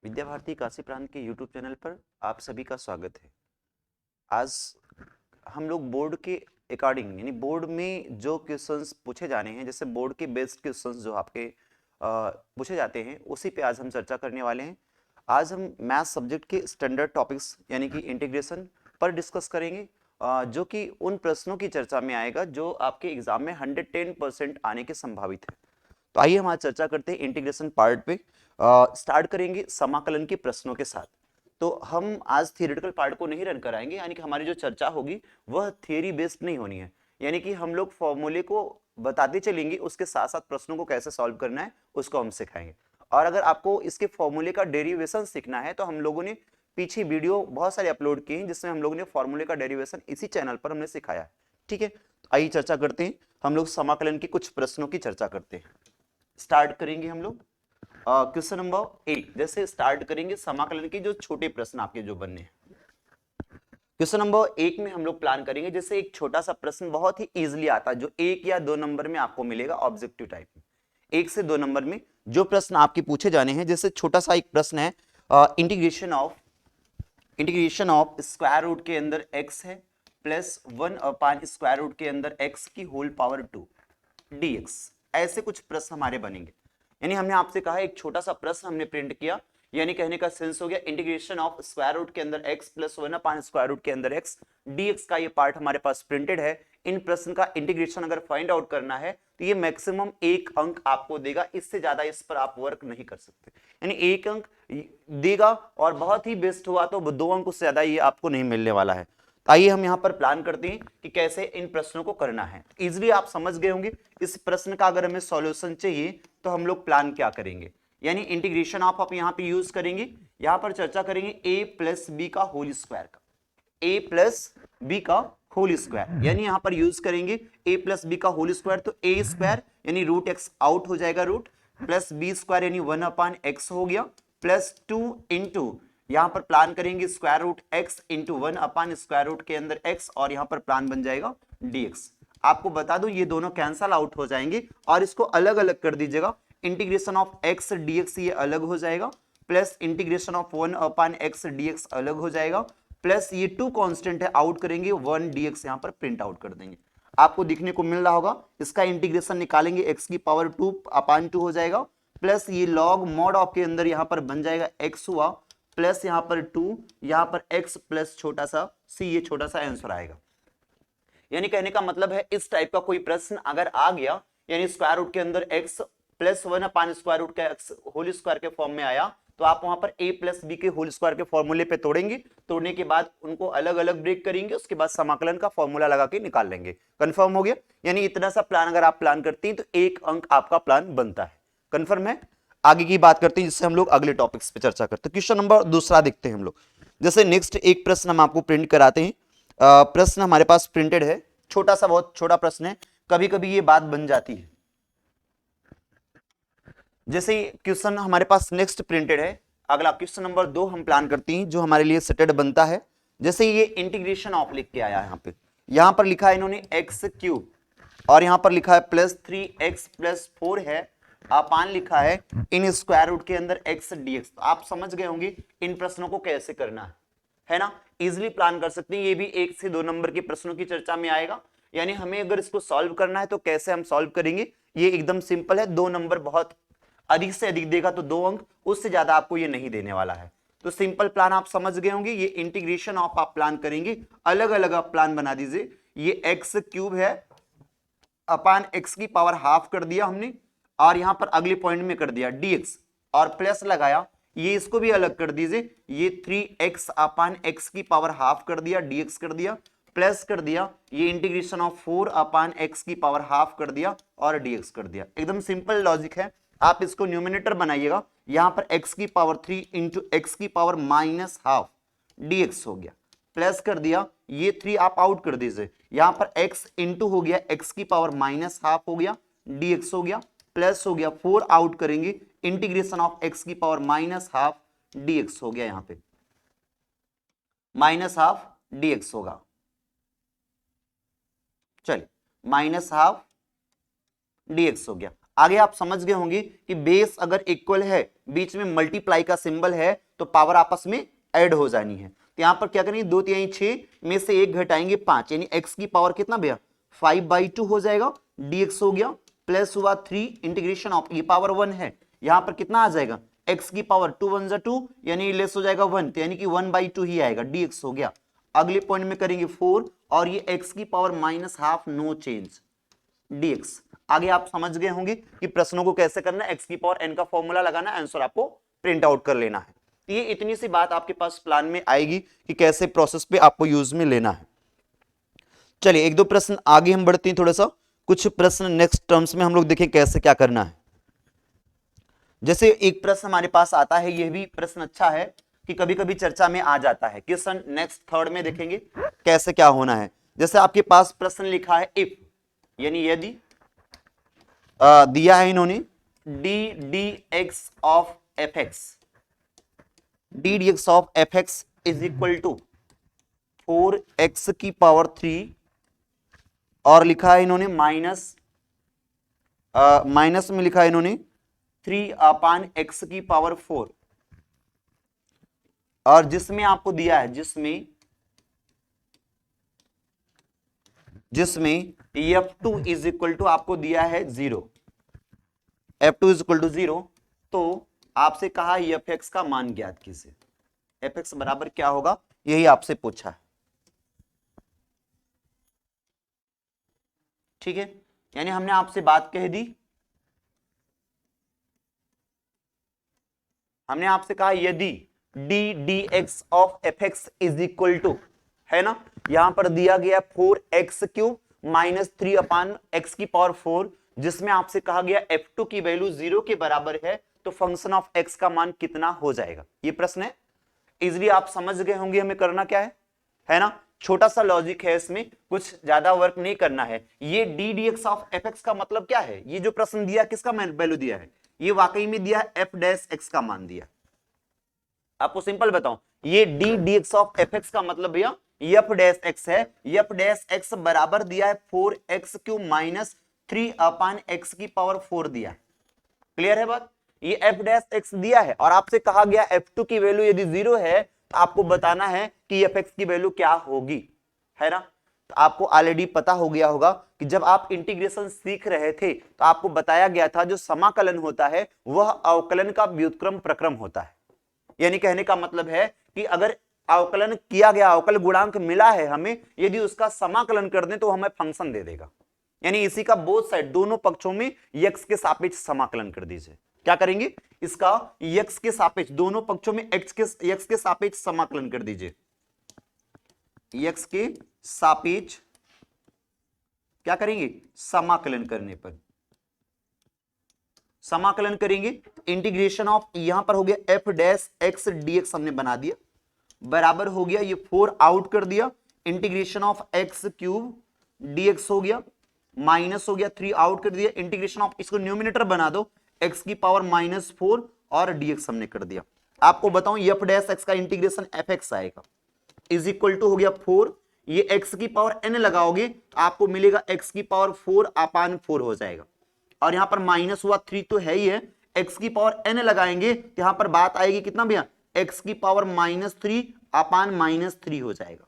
विद्या भारती काशी प्रांत के YouTube channel पर आप सभी का स्वागत है। आज हम लोग बोर्ड के अकॉर्डिंग यानी बोर्ड में जो क्वेश्चंस पूछे जाने हैं, जैसे बोर्ड के बेस्ड क्वेश्चंस जो आपके पूछे जाते हैं, उसी पे आज हम चर्चा करने वाले हैं। आज हम मैथ सब्जेक्ट के स्टैंडर्ड टॉपिक्स यानी कि इंटीग्रेशन पर डिस्कस करेंगे, जो कि उन प्रश्नों की चर्चा में आएगा जो आपके एग्जाम में 110% आने के संभावित है। तो आइए हम आज चर्चा करते हैं इंटीग्रेशन पार्ट पे। स्टार्ट करेंगे समाकलन के प्रश्नों के साथ। तो हम आज थियोरेटिकल पार्ट को नहीं रन कराएंगे, यानी कि हमारी जो चर्चा होगी वह थियरी बेस्ड नहीं होनी है, यानी कि हम लोग फॉर्मूले को बताते चलेंगे, उसके साथ साथ प्रश्नों को कैसे सॉल्व करना है उसको हम सिखाएंगे। और अगर आपको इसके फॉर्मूले का डेरिवेशन सीखना है तो हम लोगों ने पीछे वीडियो बहुत सारे अपलोड किए हैं जिसमें हम लोगों ने फॉर्मूले का डेरिवेशन इसी चैनल पर हमने सिखाया है। ठीक है, तो आइए चर्चा करते हैं। हम लोग समाकलन के कुछ प्रश्नों की चर्चा करते हैं। स्टार्ट करेंगे हम लोग क्वेश्चन नंबर 8। जैसे स्टार्ट करेंगे समाकलन के जो छोटे प्रश्न आपके जो बनने हैं। क्वेश्चन नंबर 1 में हम लोग प्लान करेंगे, जैसे एक छोटा सा प्रश्न बहुत ही इजीली आता है जो 1 या 2 नंबर में आपको मिलेगा ऑब्जेक्टिव टाइप में। 1 से 2 नंबर में जो प्रश्न आपके पूछे जाने हैं, जैसे छोटा सा एक प्रश्न है, इंटीग्रेशन ऑफ स्क्वायर रूट के अंदर x है प्लस 1 अपान स्क्वायर रूट के अंदर x की होल पावर 2 dx। ऐसे कुछ प्रश्न हमारे बनेंगे। यानी हमने आपसे कहा एक छोटा सा प्रश्न हमने प्रिंट किया, यानी कहने का सेंस हो गया इंटीग्रेशन ऑफ स्क्वायर रूट के अंदर x plus 1 upon square root के अंदर x dx का ये पार्ट हमारे पास प्रिंटेड है। इन प्रश्न का इंटीग्रेशन अगर फाइंड आउट करना है तो ये मैक्सिमम 1 अंक आपको देगा, इससे ज्यादा इस पर आप वर्क नहीं कर सकते। यानी 1 अंक देगा और बहुत ही बेस्ट हुआ तो 2 अंक, उससे ज्यादा ये आपको नहीं मिलने वाला है। तो आइए हम यहाँ पर प्लान करते हैं कि कैसे इन प्रश्नों को करना है। इजीली आप समझ गए होंगे इस प्रश्न का अगर हमें सॉल्यूशन चाहिए तो हम लोग प्लान क्या करेंगे, यानी इंटीग्रेशन ऑफ आप यहाँ पे यूज करेंगे। यहाँ पर चर्चा करेंगे a प्लस बी का होल स्क्वायर का, a प्लस बी का होल स्क्वायर, यानी यहाँ पर यूज करेंगे a प्लस बी का होल स्क्वायर। तो a स्क्वायर यानी रूट एक्स आउट हो जाएगा, रूट प्लस बी स्क्वायर यानी 1 अपान एक्स हो गया, प्लस 2 इंटू यहां पर प्लान करेंगे square root x into 1 upon square root के अंदर x, और यहां पर प्लान बन जाएगा dx। आपको बता दूं ये दोनों कैंसल आउट हो जाएंगे और इसको अलग अलग कर दीजिएगा। इंटीग्रेशन ऑफ x dx ये अलग हो जाएगा, plus integration of 1 upon x dx अलग हो जाएगा, प्लस ये 2 कांस्टेंट है आउट करेंगे 1 dx यहां पर प्रिंट आउट कर देंगे। आपको दिखने को मिल रहा होगा, इसका इंटीग्रेशन निकालेंगे x की पावर 2 अपान 2 हो जाएगा, प्लस ये लॉग मॉड ऑफ के अंदर यहां पर बन जाएगा x हुआ, प्लस यहां पर 2, यहां पर x प्लस छोटा सा c, ये छोटा सा आंसर आएगा। यानी कहने का मतलब है इस टाइप का कोई प्रश्न अगर आ गया, यानी स्क्वायर रूट के अंदर x plus 1 upon square root का x होल स्क्वायर के फॉर्म में आया, तो आप वहां पर a प्लस बी के होल स्क्वायर के फॉर्मूले पे तोड़ेंगे, तोड़ने के बाद उनको अलग अलग ब्रेक करेंगे, उसके बाद समाकलन का फॉर्मूला लगा के निकाल लेंगे। कंफर्म हो गया? यानी इतना सा प्लान अगर आप प्लान करती हैं तो 1 अंक आपका प्लान बनता है। कंफर्म है? आगे की बात करते हैं जिससे हम लोग अगले टॉपिक्स पे चर्चा करते हैं। क्वेश्चन नंबर दूसरा देखते हैं हम लोग। जैसे नेक्स्ट एक प्रश्न हम आपको प्रिंट कराते हैं। प्रश्न हमारे पास प्रिंटेड है, छोटा सा बहुत छोटा प्रश्न है, कभी कभी ये बात बन जाती है। जैसे क्वेश्चन हमारे पास नेक्स्ट प्रिंटेड है, अगला क्वेश्चन नंबर 2 हम प्लान करते हैं जो हमारे लिए सेटेड बनता है। जैसे ये इंटीग्रेशन ऑफ लिख के आया है, यहां पर लिखा है इन्होंने एक्स क्यूब, और यहां पर लिखा है प्लस 3x प्लस 4 है, अपान लिखा है इन स्क्वायर रूट के अंदर x dx। तो आप समझ गए होंगे इन प्रश्नों को कैसे करना है ना? इजिली प्लान कर सकते हैं। ये भी 1 से 2 नंबर के प्रश्नों की चर्चा में आएगा। यानी हमें अगर इसको सॉल्व करना है तो कैसे हम सॉल्व करेंगे, ये एकदम सिंपल है। 2 नंबर बहुत अधिक से अधिक देगा तो 2 अंक, उससे ज्यादा आपको ये नहीं देने वाला है। तो सिंपल प्लान आप समझ गए होंगे। ये इंटीग्रेशन ऑफ आप प्लान करेंगे, अलग अलग आप प्लान बना दीजिए। ये एक्स क्यूब है, अपान एक्स की पावर हाफ कर दिया हमने, और यहां पर अगले पॉइंट में कर दिया dx और प्लस लगाया, ये इसको भी अलग कर दीजिए, ये 3x अपान एक्स की पावर हाफ कर दिया, dx कर दिया, प्लस कर दिया, ये इंटीग्रेशन ऑफ 4 अपान एक्स की पावर हाफ कर दिया और dx कर दिया। एकदम सिंपल लॉजिक है। आप इसको न्यूमिनेटर बनाइएगा, यहां पर x की पावर 3 इंटू एक्स की पावर माइनस हाफ dx हो गया, प्लस कर दिया, ये 3 आप आउट कर दीजिए, यहां पर x इंटू हो गया x की पावर माइनस हाफ हो गया, dx हो गया, प्लस हो गया 4 आउट करेंगे, इंटीग्रेशन ऑफ x की पावर माइनस हाफ dx हो गया, यहां पे माइनस हाफ dx होगा। चलिए माइनस हाफ dx हो गया। आगे आप समझ गए होंगे कि बेस अगर इक्वल है बीच में मल्टीप्लाई का सिंबल है तो पावर आपस में ऐड हो जानी है। तो यहां पर क्या करेंगे, 2 3 6 में से 1 घटाएंगे 5, यानी x की पावर कितना भैया 5/2 हो जाएगा, dx हो गया, प्लस हुआ 3 इंटीग्रेशन ऑफ ये पावर 1 है, यहां पर कितना आ जाएगा x की पावर 2 1 जा 2 यानी लेस हो जाएगा 1, यानी कि 1/2 ही आएगा, dx हो गया। अगले पॉइंट में करेंगे 4 और ये x की पावर -½ नो चेंज dx। आगे आप समझ गए होंगे कि प्रश्नों को कैसे करना है, x की पावर n का फॉर्मूला लगाना, आंसर आपको प्रिंट आउट कर लेना है। ये इतनी सी बात आपके पास प्लान में आएगी कि कैसे प्रोसेस पे आपको यूज में लेना है। चलिए एक दो प्रश्न आगे हम बढ़ते हैं, थोड़ा सा कुछ प्रश्न नेक्स्ट टर्म्स में हम लोग देखें कैसे क्या करना है। जैसे एक प्रश्न हमारे पास आता है, यह भी प्रश्न अच्छा है कि कभी कभी चर्चा में आ जाता है, क्वेश्चन नेक्स्ट थर्ड में देखेंगे कैसे क्या होना है। जैसे आपके पास प्रश्न लिखा है इफ, यानी यदि दिया है इन्होंने ddx of fx, ddx of fx is equal to 4x की पावर 3 और लिखा है इन्होंने माइनस में लिखा है इन्होंने 3/x की पावर 4, और जिसमें आपको दिया है जिसमें f2 इज इक्वल टू आपको दिया है 0, f2 इज इक्वल टू 0, तो आपसे कहा fx का मान ज्ञात कीजिए, fx बराबर क्या होगा यही आपसे पूछा है। ठीक है, यानी हमने आपसे बात कह दी, हमने आपसे कहा यदि ddx of fx is equal to, है ना, यहां पर दिया गया 4x³ माइनस 3/x की पावर 4, जिसमें आपसे कहा गया f2 की वैल्यू 0 के बराबर है, तो फंक्शन ऑफ x का मान कितना हो जाएगा, ये प्रश्न है। इजिली आप समझ गए होंगे हमें करना क्या है ना, छोटा सा लॉजिक है, इसमें कुछ ज्यादा वर्क नहीं करना है। ये ddx ऑफ fx का मतलब क्या है, ये जो प्रश्न दिया किसका वैल्यू दिया है, ये वाकई में दिया है f' का मान दिया। आपको सिंपल बताऊं, ये ddx ऑफ fx का मतलब भैया f' है, f' बराबर दिया है 4x³ माइनस 3/x की पावर 4 दिया है। क्लियर है बात, ये f' दिया है और आपसे कहा गया f2 की वैल्यू यदि 0 है तो आपको बताना है कि fx की वैल्यू क्या होगी, है ना। तो आपको ऑलरेडी पता हो गया होगा कि जब आप इंटीग्रेशन सीख रहे थे तो आपको बताया गया था जो समाकलन होता है वह अवकलन का व्युत्क्रम प्रक्रम होता है। यानी कहने का मतलब है कि अगर अवकलन किया गया, अवकल गुणांक मिला है हमें, यदि उसका समाकलन कर दें तो हमें फंक्शन दे देगा। यानी इसी का बोथ साइड दोनों पक्षों में x के सापेक्ष समाकलन कर दीजिए। क्या करेंगे, इसका x के सापेक्ष दोनों पक्षों में x के सापेक्ष समाकलन कर दीजिए, x के सापेक्ष क्या करेंगे, समाकलन करने पर समाकलन करेंगे, इंटीग्रेशन ऑफ यहां पर हो गया f' dx हमने बना दिया, बराबर हो गया ये 4 आउट कर दिया, इंटीग्रेशन ऑफ x³ dx हो गया, माइनस हो गया 3 आउट कर दिया, इंटीग्रेशन ऑफ इसको न्यूमिनेटर बना दो x की पावर -4 और dx हमने कर दिया। आपको बताऊं f' का इंटीग्रेशन fx आएगा इज इक्वल टू हो गया 4, ये x की पावर n लगाओगे तो आपको मिलेगा x की पावर 4/4 हो जाएगा, और यहां पर माइनस हुआ 3 तो है ही है, x की पावर n लगाएंगे तो यहां पर बात आएगी कितना भैया, x की पावर -3/-3 हो जाएगा,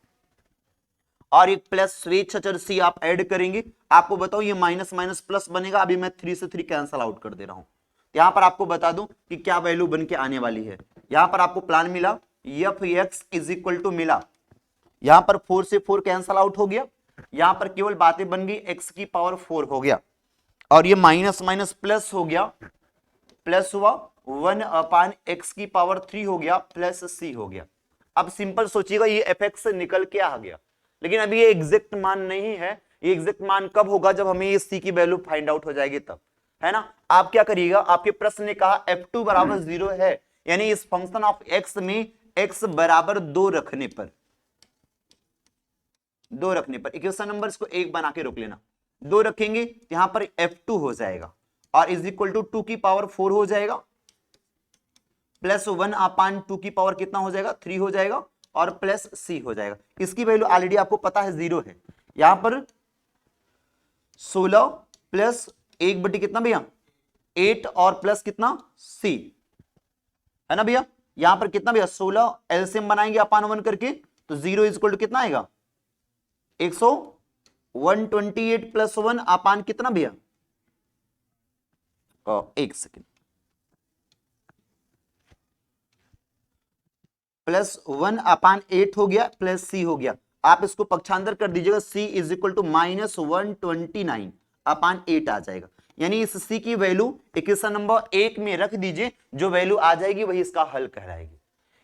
और एक प्लस स्वेच्छ चर c आप ऐड करेंगे। आपको बताओ ये माइनस माइनस प्लस बनेगा, अभी मैं 3 से 3 कैंसल आउट कर दे रहा हूं। यहां पर आपको बता दूं कि क्या वैल्यू बन के आने वाली है। यहां पर आपको प्लान मिला f(x) इज इक्वल टू मिला, यहां पर 4 से 4 कैंसल आउट हो गया, यहां पर केवल बातें बन गई x की पावर 4 हो गया, और ये माइनस माइनस प्लस हो गया, प्लस हुआ 1/x की पावर 3 हो गया, प्लस c हो गया। अब सिंपल सोचिएगा ये fx से निकल के आ गया, लेकिन अभी ये एग्जैक्ट मान नहीं है, ये एग्जैक्ट मान कब होगा जब हमें ये c की वैल्यू फाइंड आउट हो जाएगी तब, है ना। आप क्या करिएगा, आपके प्रश्न ने कहा f2 बराबर 0 है, यानी इस फंक्शन ऑफ x में x बराबर 2 रखने पर इक्वेशन नंबर इसको 1 बना के रोक लेना, 2 रखेंगे यहां पर f2 हो जाएगा, और इज इक्वल टू 2 की पावर 4 हो जाएगा, प्लस 1/2 की पावर कितना हो जाएगा, 3 हो जाएगा, और प्लस c हो जाएगा। इसकी वैल्यू ऑलरेडी आपको पता है 0 है, यहां पर 16 प्लस 1 बटी कितना भैया 8 और प्लस कितना c, है ना भैया। यहां पर कितना भैया 16, एलसीएम बनाएंगे अपान 1 करके, तो 0 इज इक्वल टू कितना आएगा 128 प्लस 1 अपान कितना भैया, एक सेकेंड, प्लस 1 अपान 8 हो गया प्लस सी हो गया। आप इसको पक्षांतर कर दीजिएगा, c इज इक्वल टू -129 अपान 8 आ जाएगा। यानी इस c की वैल्यू इक्वेशन नंबर 1 में रख दीजिए, जो वैल्यू आ जाएगी वही इसका हल कहलाएगी।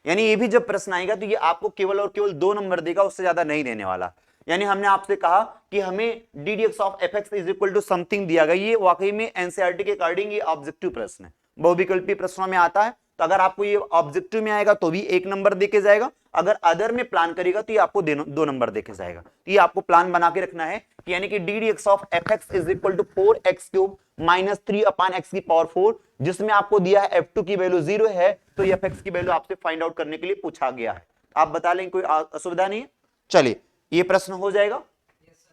यानी ये भी जब प्रश्न आएगा तो ये आपको केवल और केवल 2 नंबर देगा, उससे ज्यादा नहीं देने वाला। यानी हमने आपसे कहा कि हमें ddx of fx is equal to something दिया गया, ये वाकई में एनसीईआरटी के अकॉर्डिंग ये ऑब्जेक्टिव प्रश्न है, बहुविकल्पी प्रश्नों में आता है। तो अगर आपको ये ऑब्जेक्टिव में आएगा तो भी 1 नंबर देके जाएगा, अगर अदर में प्लान करेगा तो ये आपको 2 नंबर देके जाएगा। तो ये आपको प्लान बना के रखना है कि यानी कि ddx of fx is equal to 4x cube minus 3 upon x की पावर 4, जिसमें आपको दिया है f2 की वैल्यू 0 है, तो ये fx की वैल्यू आपसे फाइंड आउट करने के लिए पूछा गया है। आप बता लें, कोई असुविधा नहीं है। चलिए ये प्रश्न हो जाएगा,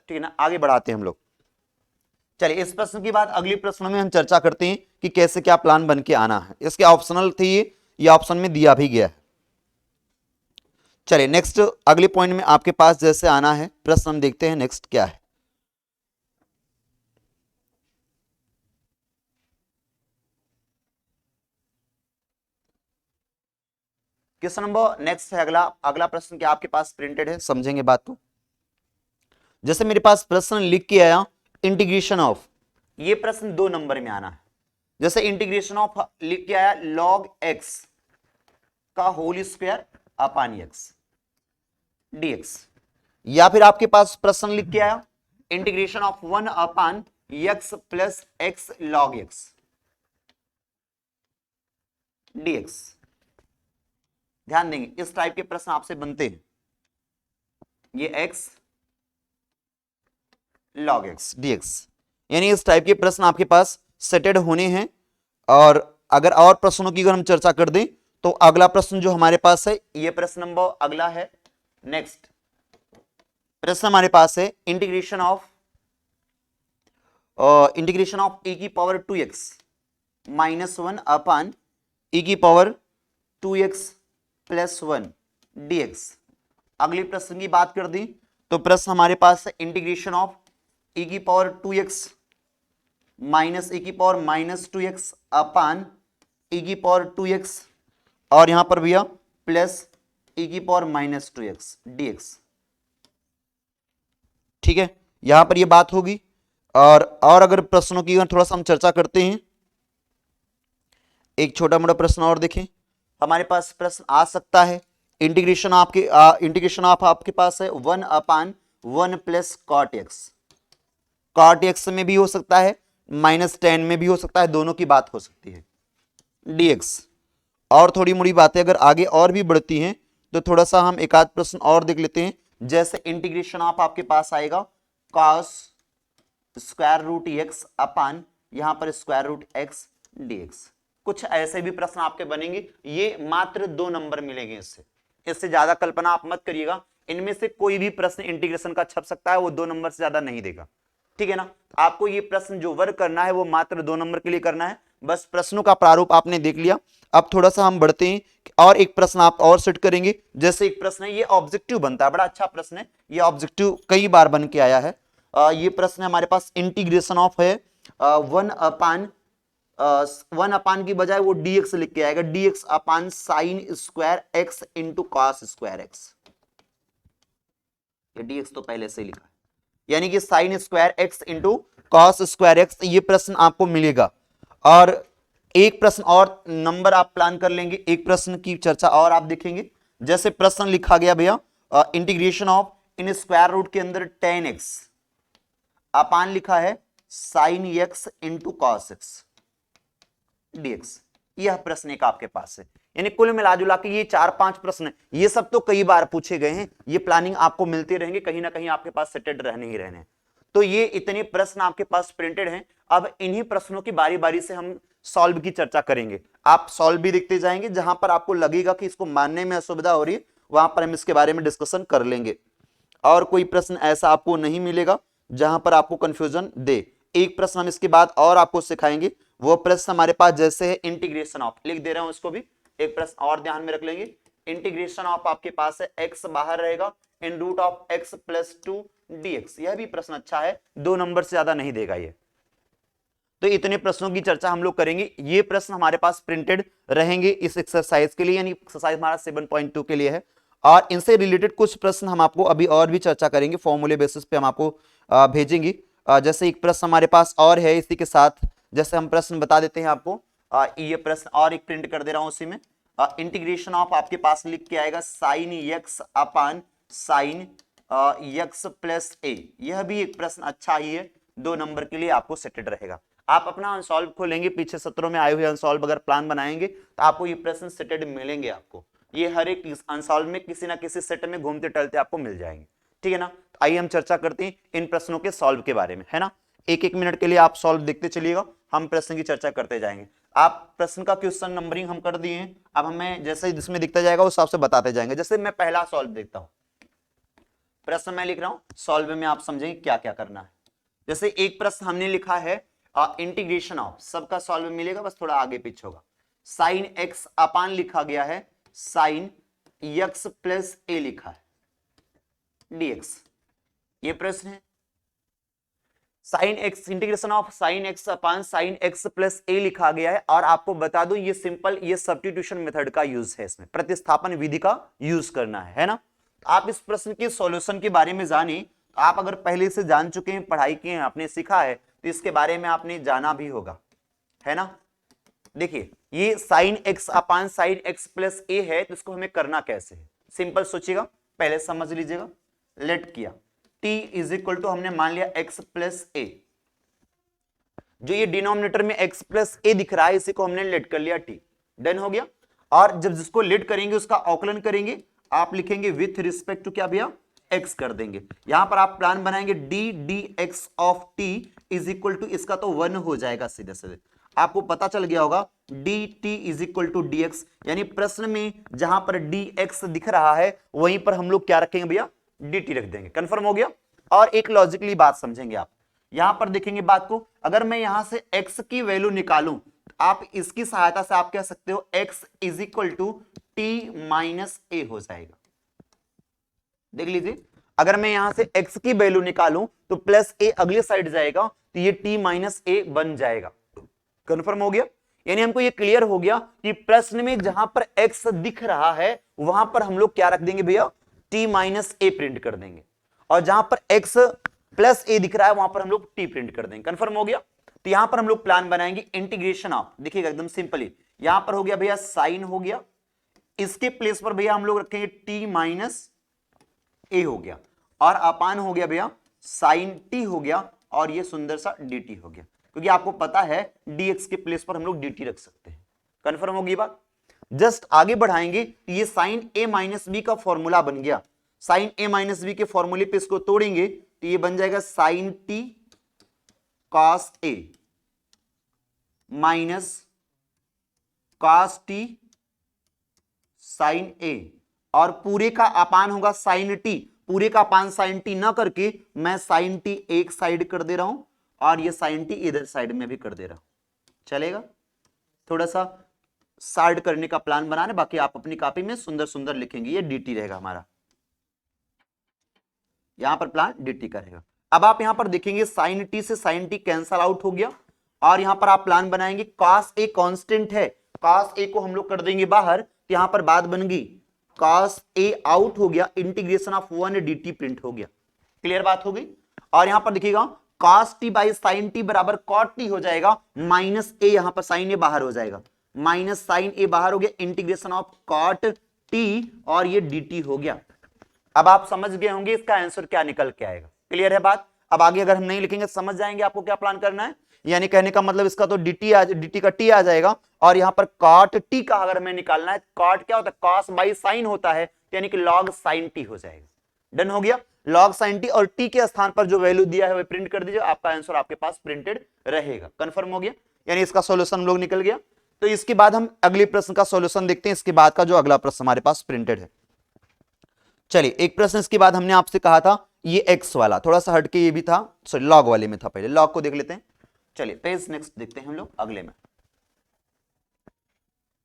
ठीक है ना। आगे बढ़ाते हैं हम लोग। चलिए इस प्रश्न के बाद अगले प्रश्नों में हम चर्चा करते हैं कि कैसे क्या प्लान बन के आना है। इसके ऑप्शनल थे ये ऑप्शन में दिया भी गया है। चलिए नेक्स्ट अगले पॉइंट में आपके पास जैसे आना है प्रश्न, हम देखते हैं नेक्स्ट क्या है। क्वेश्चन नंबर नेक्स्ट है अगला प्रश्न क्या आपके पास प्रिंटेड है, समझेंगे बात को। जैसे मेरे पास प्रश्न लिख के आया इंटीग्रेशन ऑफ, ये प्रश्न 2 नंबर में आना है। जैसे इंटीग्रेशन ऑफ लिख के आया log x का whole square upon x dx, या फिर आपके पास प्रश्न लिख के आया integration of 1 upon x plus x log x dx। ध्यान देंगे इस टाइप के प्रश्न आपसे बनते हैं, ये x log x dx, यानी इस टाइप के प्रश्न आपके पास सेटेड होने हैं। और अगर और प्रश्नों की अगर हम चर्चा कर दें तो अगला प्रश्न जो हमारे पास है, ये प्रश्न नंबर अगला है। नेक्स्ट प्रश्न हमारे पास है इंटीग्रेशन ऑफ e की पावर 2x माइनस 1 अपान e की पावर 2x प्लस 1 dx। अगले प्रश्न की बात कर दी तो प्रश्न हमारे पास है इंटीग्रेशन ऑफ e की पावर 2x माइनस e की पावर माइनस 2x अपान e की पावर 2x, और यहां पर भैया प्लस e की पावर माइनस 2x dx। ठीक है, यहां पर ये बात होगी। और अगर प्रश्नों की थोड़ा सा हम चर्चा करते हैं, एक छोटा मोटा प्रश्न और देखें, हमारे पास प्रश्न आ सकता है इंटीग्रेशन ऑफ आपके पास है 1 upon 1 plus cot x. Cot x में भी हो सकता है, -10 में भी हो सकता है, दोनों की बात हो सकती है dx। और थोड़ी मोड़ी बातें अगर आगे और भी बढ़ती हैं तो थोड़ा सा हम एक आध प्रश्न और देख लेते हैं। जैसे इंटीग्रेशन ऑफ आपके पास आएगा cos स्क्वायर रूट x अपान यहां पर स्क्वायर रूट x dx। कुछ ऐसे भी प्रश्न आपके बनेंगे, ये मात्र 2 नंबर मिलेंगे, इससे ज्यादा कल्पना आप मत करिएगा। इनमें से कोई भी प्रश्न इंटीग्रेशन का छप सकता है, वो 2 नंबर से ज्यादा नहीं देगा, ठीक है ना। आपको ये प्रश्न जो वर्क करना है वो मात्र 2 नंबर के लिए करना है। बस प्रश्नों का प्रारूप आपने देख लिया। अब थोड़ा सा हम बढ़ते हैं और एक प्रश्न आप और सेट करेंगे। जैसे एक प्रश्न है, ये ऑब्जेक्टिव बनता है, बड़ा अच्छा प्रश्न है, ये ऑब्जेक्टिव कई बार बन के आया है। ये प्रश्न हमारे पास इंटीग्रेशन ऑफ है 1 अपान की बजाय वो dx लिख के आएगा, dx अपान sine square x into cos square x। ये dx तो पहले से लिखा है, यानी कि sine square x into cos square x, ये प्रश्न आपको मिलेगा। और एक प्रश्न और नंबर आप प्लान कर लेंगे, एक प्रश्न की चर्चा और आप देखेंगे। जैसे प्रश्न लिखा गया भैया integration of in square root के अंदर 10x अपान लिखा है sine x into cos x dx। यह प्रश्न एक आपके पास है। यानी कुल मिलाजुला के ये 4-5 प्रश्न, ये सब तो कई बार पूछे गए हैं, ये प्लानिंग आपको मिलते रहेंगे, कहीं ना कहीं आपके पास सेटेड रहने ही रहने। तो ये इतने प्रश्न आपके पास प्रिंटेड हैं। अब इन्हीं प्रश्नों की बारी बारी से हम सॉल्व की चर्चा करेंगे। आप सॉल्व भी देखते जाएंगे, जहां पर आपको लगेगा कि इसको मानने में असुविधा हो रही है वहां पर हम इसके बारे में डिस्कशन कर लेंगे। और कोई प्रश्न ऐसा आपको नहीं मिलेगा जहां पर आपको कंफ्यूजन दे। एक प्रश्न हम इसके बाद और आपको सिखाएंगे, वो प्रश्न हमारे पास जैसे है इंटीग्रेशन ऑफ, लिख दे रहा हूं इसको भी, एक प्रश्न और ध्यान में रख लेंगे, इंटीग्रेशन ऑफ आपके पास है x बाहर रहेगा in root of x plus 2 dx। यह भी प्रश्न अच्छा है, 2 नंबर से ज्यादा नहीं देगा ये। तो इतने प्रश्नों की चर्चा हम लोग करेंगे, ये प्रश्न हमारे पास प्रिंटेड रहेंगे इस एक्सरसाइज के लिए, यानी एक्सरसाइज हमारा 7.2 के लिए है। और इनसे रिलेटेड कुछ प्रश्न हम आपको अभी और भी चर्चा करेंगे, फॉर्मूले बेसिस पे हम आपको भेजेंगे। जैसे एक प्रश्न हमारे पास और है इसी के साथ, जैसे हम प्रश्न बता देते हैं आपको, ये प्रश्न और एक प्रिंट कर दे रहा हूं उसी में। इंटीग्रेशन ऑफ आपके पास लिख के आएगा sine x upon sine x plus a। यह भी एक प्रश्न अच्छा ही है, 2 नंबर के लिए आपको सेटेड रहेगा। आप अपना अनसॉल्व खोलेंगे, पीछे सत्रों में आए हुए अनसॉल्व अगर प्लान बनाएंगे तो आपको ये प्रश्न सेटेड मिलेंगे। आपको ये हर एक अनसॉल्व में किसी ना किसी सेट में घूमते टलते आपको मिल जाएंगे, ठीक है ना। तो आइए हम चर्चा करते हैं इन प्रश्नों के सॉल्व के बारे में, है ना। एक एक मिनट के लिए आप सॉल्व देखते चलिएगा, हम प्रश्न की चर्चा करते जाएंगे। आप प्रश्न का क्वेश्चन नंबरिंग हम कर दिए हैं, अब हमें जैसे जिसमें दिखता जाएगा उस हिसाब से बताते जाएंगे। जैसे मैं पहला सॉल्व देखता हूं, प्रश्न मैं लिख रहा हूं, सॉल्व में आप समझेंगे क्या क्या करना है। जैसे एक प्रश्न हमने लिखा है इंटीग्रेशन ऑफ, सबका सॉल्व मिलेगा, बस थोड़ा आगे पीछे होगा। साइन एक्स अपान लिखा गया है साइन एक्स प्लस ए लिखा है डीएक्स, ये प्रश्न है। Sine x, integration of sine x upon sine x plus a लिखा गया है, और आपको बता दूं ये सिंपल, ये सब्स्टिट्यूशन मेथड का यूज है, इसमें प्रतिस्थापन विधि का यूज करना है ना। आप इस प्रश्न के सॉल्यूशन के बारे में जानिए, आप अगर पहले से जान चुके हैं, पढ़ाई किए हैं, आपने सीखा है, तो इसके बारे में आपने जाना भी होगा, है ना। देखिए ये sine x upon sine x plus a है, तो इसको हमें करना कैसे है, सिंपल सोचिएगा, पहले समझ लीजिएगा। लेट किया t इज इक्वल टू, हमने मान लिया x प्लस ए, जो ये डिनोमिनेटर में x प्लस ए दिख रहा है इसी को हमने लेट कर लिया t, डन हो गया। और जब जिसको लेट करेंगे उसका अवकलन करेंगे, आप लिखेंगे विथ रिस्पेक्ट टू क्या भैया, x कर देंगे। यहां पर आप प्लान बनाएंगे d dx of t is equal to, इसका तो 1 हो जाएगा सीधे सीधे, आपको पता चल गया होगा dt is equal to dx, यानी प्रश्न में जहां पर dx दिख रहा है वहीं पर हम लोग क्या रखेंगे भैया, dt रख देंगे। कंफर्म हो गया। और एक लॉजिकली बात समझेंगे आप, यहां पर देखेंगे बात को, अगर मैं यहां से x की वैल्यू निकालूं, आप इसकी सहायता से आप कह सकते हो x is equal to t minus a हो जाएगा। देख लीजिए, अगर मैं यहां से x की वैल्यू निकालूं तो प्लस ए अगली साइड जाएगा, तो ये t माइनस ए बन जाएगा। कंफर्म हो गया, यानी हमको ये क्लियर हो गया कि प्रश्न में जहां पर x दिख रहा है वहां पर हम लोग क्या रख देंगे भैया, t माइनस ए प्रिंट कर देंगे, और जहां पर x प्लस ए दिख रहा है वहां पर हम लोग t प्रिंट कर देंगे। कंफर्म हो गया। तो यहां पर हम लोग प्लान बनाएंगे इंटीग्रेशन ऑफ, देखिएगा एकदम सिंपली, यहां पर हो गया भैया साइन हो गया, इसके प्लेस पर भैया हम लोग रखेंगे t माइनस ए हो गया, और अपान हो गया भैया साइन t हो गया, और ये सुंदर सा dt हो गया, क्योंकि आपको पता है dx के प्लेस पर हम लोग dt रख सकते हैं। कंफर्म होगी बात। जस्ट आगे बढ़ाएंगे, ये साइन a माइनस बी का फॉर्मूला बन गया, साइन a माइनस बी के फॉर्मूले पे इसको तोड़ेंगे तो ये बन जाएगा sine t cos a minus cos t sine a, और पूरे का अपान होगा साइन t, पूरे का अपान साइन t ना करके मैं साइन t एक साइड कर दे रहा हूं, और ये साइन t इधर साइड में भी कर दे रहा हूं, चलेगा। थोड़ा सा साइड करने का प्लान बनाने, बाकी आप अपनी कॉपी में सुंदर सुंदर लिखेंगे, ये dt रहेगा हमारा, यहां पर प्लान dt का रहेगा। अब आप यहां पर देखेंगे साइन t से साइन t कैंसल आउट हो गया, और यहां पर आप प्लान बनाएंगे cos a कांस्टेंट है, cos a को हम लोग कर देंगे बाहर, तो यहां पर बात बन गई cos a आउट हो गया, इंटीग्रेशन ऑफ 1 dt प्रिंट हो गया। क्लियर बात हो गई। और यहां पर देखिएगा cos t by sine t बराबर cot t हो जाएगा, माइनस a, यहां पर साइन a बाहर हो जाएगा, माइनस साइन a बाहर हो गया, इंटीग्रेशन ऑफ cot t, और ये dt हो गया। अब आप समझ गए होंगे इसका आंसर क्या निकल के आएगा। क्लियर है बात। अब आगे अगर हम नहीं लिखेंगे समझ जाएंगे आपको क्या प्लान करना है, यानी कहने का मतलब इसका तो dt का t आ जाएगा, और यहां पर cot t का अगर हमें निकालना है, cot क्या होता है, cos बाई साइन होता है, यानी कि log sin t हो जाएगा। डन हो गया, log sin t, और t के स्थान पर जो वैल्यू दिया है वो प्रिंट कर दीजिए, आपका आंसर आपके पास प्रिंटेड रहेगा। कंफर्म हो गया, यानी इसका सॉल्यूशन हम लोग निकल गया। तो इसके बाद हम अगले प्रश्न का सॉल्यूशन देखते हैं, इसके बाद का जो अगला प्रश्न हमारे पास प्रिंटेड है। चलिए एक प्रश्न इसके बाद हमने आपसे कहा था ये x वाला, थोड़ा सा हटके ये भी था, सॉरी लॉग वाले में था, पहले लॉग को देख लेते हैं। चलिए पेज नेक्स्ट देखते हैं हम लोग अगले में।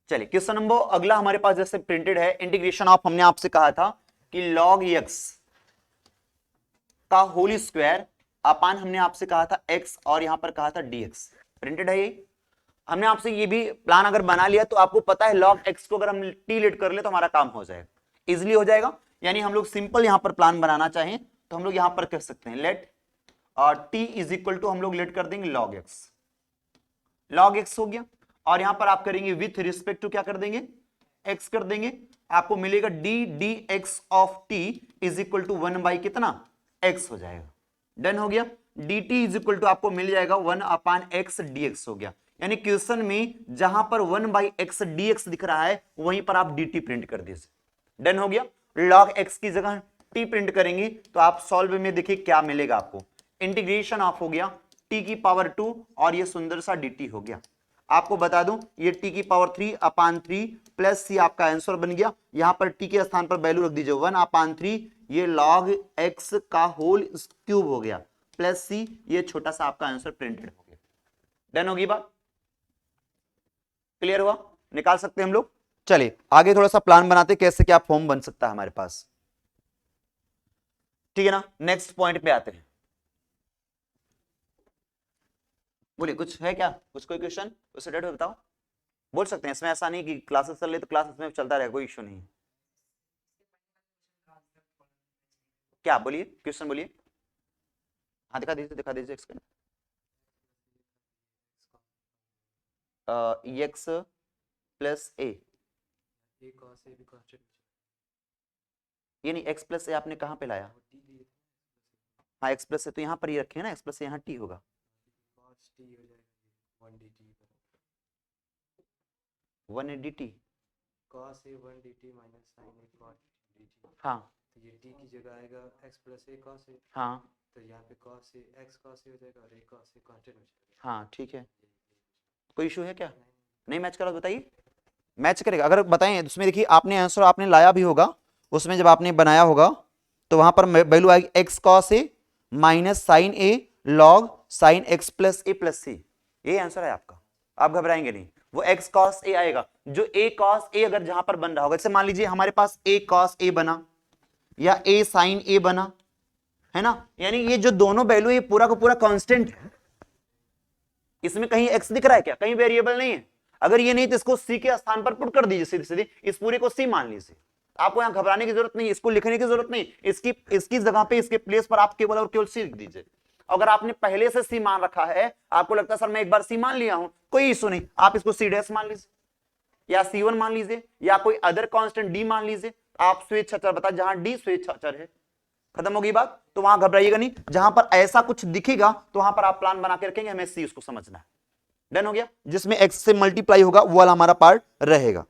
चलिए क्वेश्चन नंबर अगला हमारे पास जैसे प्रिंटेड है, इंटीग्रेशन ऑफ, हमने आपसे कहा था कि log x का होल स्क्वायर अपान, हमने आपसे कहा था x और यहां पर कहा था dx। प्रिंटेड है ये। हमने आपसे ये भी प्लान अगर बना लिया तो आपको पता है log x को अगर हम t लेट कर ले तो हमारा काम हो जाएगा, इजिली हो जाएगा। यानी हम लोग सिंपल यहां पर प्लान बनाना चाहें तो हम लोग यहां पर कर सकते हैं let t is equal to, हम लोग लेट कर देंगे log x। log x हो गया और यहां पर आप करेंगे विथ रिस्पेक्ट टू क्या कर देंगे, x कर देंगे। आपको मिलेगा d dx of t is equal to 1 by कितना, x हो जाएगा। डन हो गया। dt इज इक्वल टू आपको मिल जाएगा 1 अपान x dx हो गया। यानी क्वेश्चन में जहां पर 1 बाई x dx दिख रहा है वहीं पर आप dt प्रिंट कर दीजिए। डन हो गया। log x की जगह t प्रिंट करेंगे तो आप सॉल्व में देखिए क्या मिलेगा आपको, इंटीग्रेशन ऑफ हो गया t की पावर 2 और ये सुंदर सा dt हो गया। आपको बता दूं ये t की पावर 3 अपान 3 प्लस c आपका आंसर बन गया। यहां पर t के स्थान पर वैल्यू रख दीजिए 1 अपान 3, ये log x का होल क्यूब हो गया प्लस c, ये छोटा सा आपका आंसर प्रिंटेड हो गया। डन होगी बात, क्लियर हुआ, निकाल सकते हैं हम लोग। चलिए आगे थोड़ा सा प्लान बनाते कैसे क्या फॉर्म बन सकता है हमारे पास, ठीक है ना। नेक्स्ट पॉइंट पे आते हैं। बोलिए कुछ है क्या, कुछ कोई क्वेश्चन उससे रिलेटेड बताओ, बोल सकते हैं। इसमें ऐसा नहीं कि क्लासेस चल रही तो क्लासेस में चलता रहेगा, कोई इश्यू नहीं। क्या बोलिए, क्वेश्चन बोलिए। हाँ दिखा दीजिए एक्सप्लेन। एक्स प्लस ए, ये नहीं एक्स प्लस ए आपने कहाँ पे लाया, हाँ एक्स प्लस ए तो यहाँ पर ही रखे ना, एक्स प्लस यहाँ टी होगा, 1 dt cos a 1 dt minus sin a cos dt। हाँ तो ये t की जगह आएगा x plus a cos a। हाँ तो यहाँ पे cos a x cos a हो जाएगा और a cos a कांस्टेंट हो जाएगा। हाँ ठीक है, कोई इशू है क्या, नहीं मैच करा बताइए। मैच करेगा अगर बताएं, उसमें देखिए आपने आंसर आपने लाया भी होगा, उसमें जब आपने बनाया होगा तो वहां पर वैल्यू आएगी x cos A minus sign A log sign x plus A plus सी, ये आंसर है आपका। आप घबराएंगे नहीं, वो एक्स कॉस ए आएगा, जो ए कॉस ए अगर जहां पर बन रहा होगा, जैसे मान लीजिए हमारे पास ए कॉस ए बना या ए साइन ए बना, है ना, यानी ये जो दोनों वैल्यू ये पूरा का पूरा कांस्टेंट है, इसमें कहीं एक्स दिख रहा है क्या, कहीं वेरिएबल नहीं है। अगर ये नहीं तो इसको सी के स्थान पर पुट कर दीजिए, सीधे सीधे इस पूरे को सी मान लीजिए। आपको यहां घबराने की जरूरत नहीं, इसको लिखने की जरूरत नहीं, इसकी जगह पे इसके प्लेस पर आप केवल और केवल सी लिख दीजिए। अगर आपने पहले से सी मान रखा है, आपको लगता है सर मैं एक बार सी मान लिया हूं, कोई इशू नहीं, आप इसको सी डैश मान लीजिए या C1 मान लीजिए या कोई अदर कांस्टेंट डी मान लीजिए। आप स्वेच्छाचार बता, जहां डी स्वेच्छाचार है, खत्म होगी बात, तो वहां घबराइएगा नहीं। जहां पर ऐसा कुछ दिखेगा तो वहां पर आप प्लान बना के रखेंगे, हमें सी उसको समझना है। डन हो गया, जिसमें एक्स से मल्टीप्लाई होगा वो वाला हमारा पार्ट रहेगा।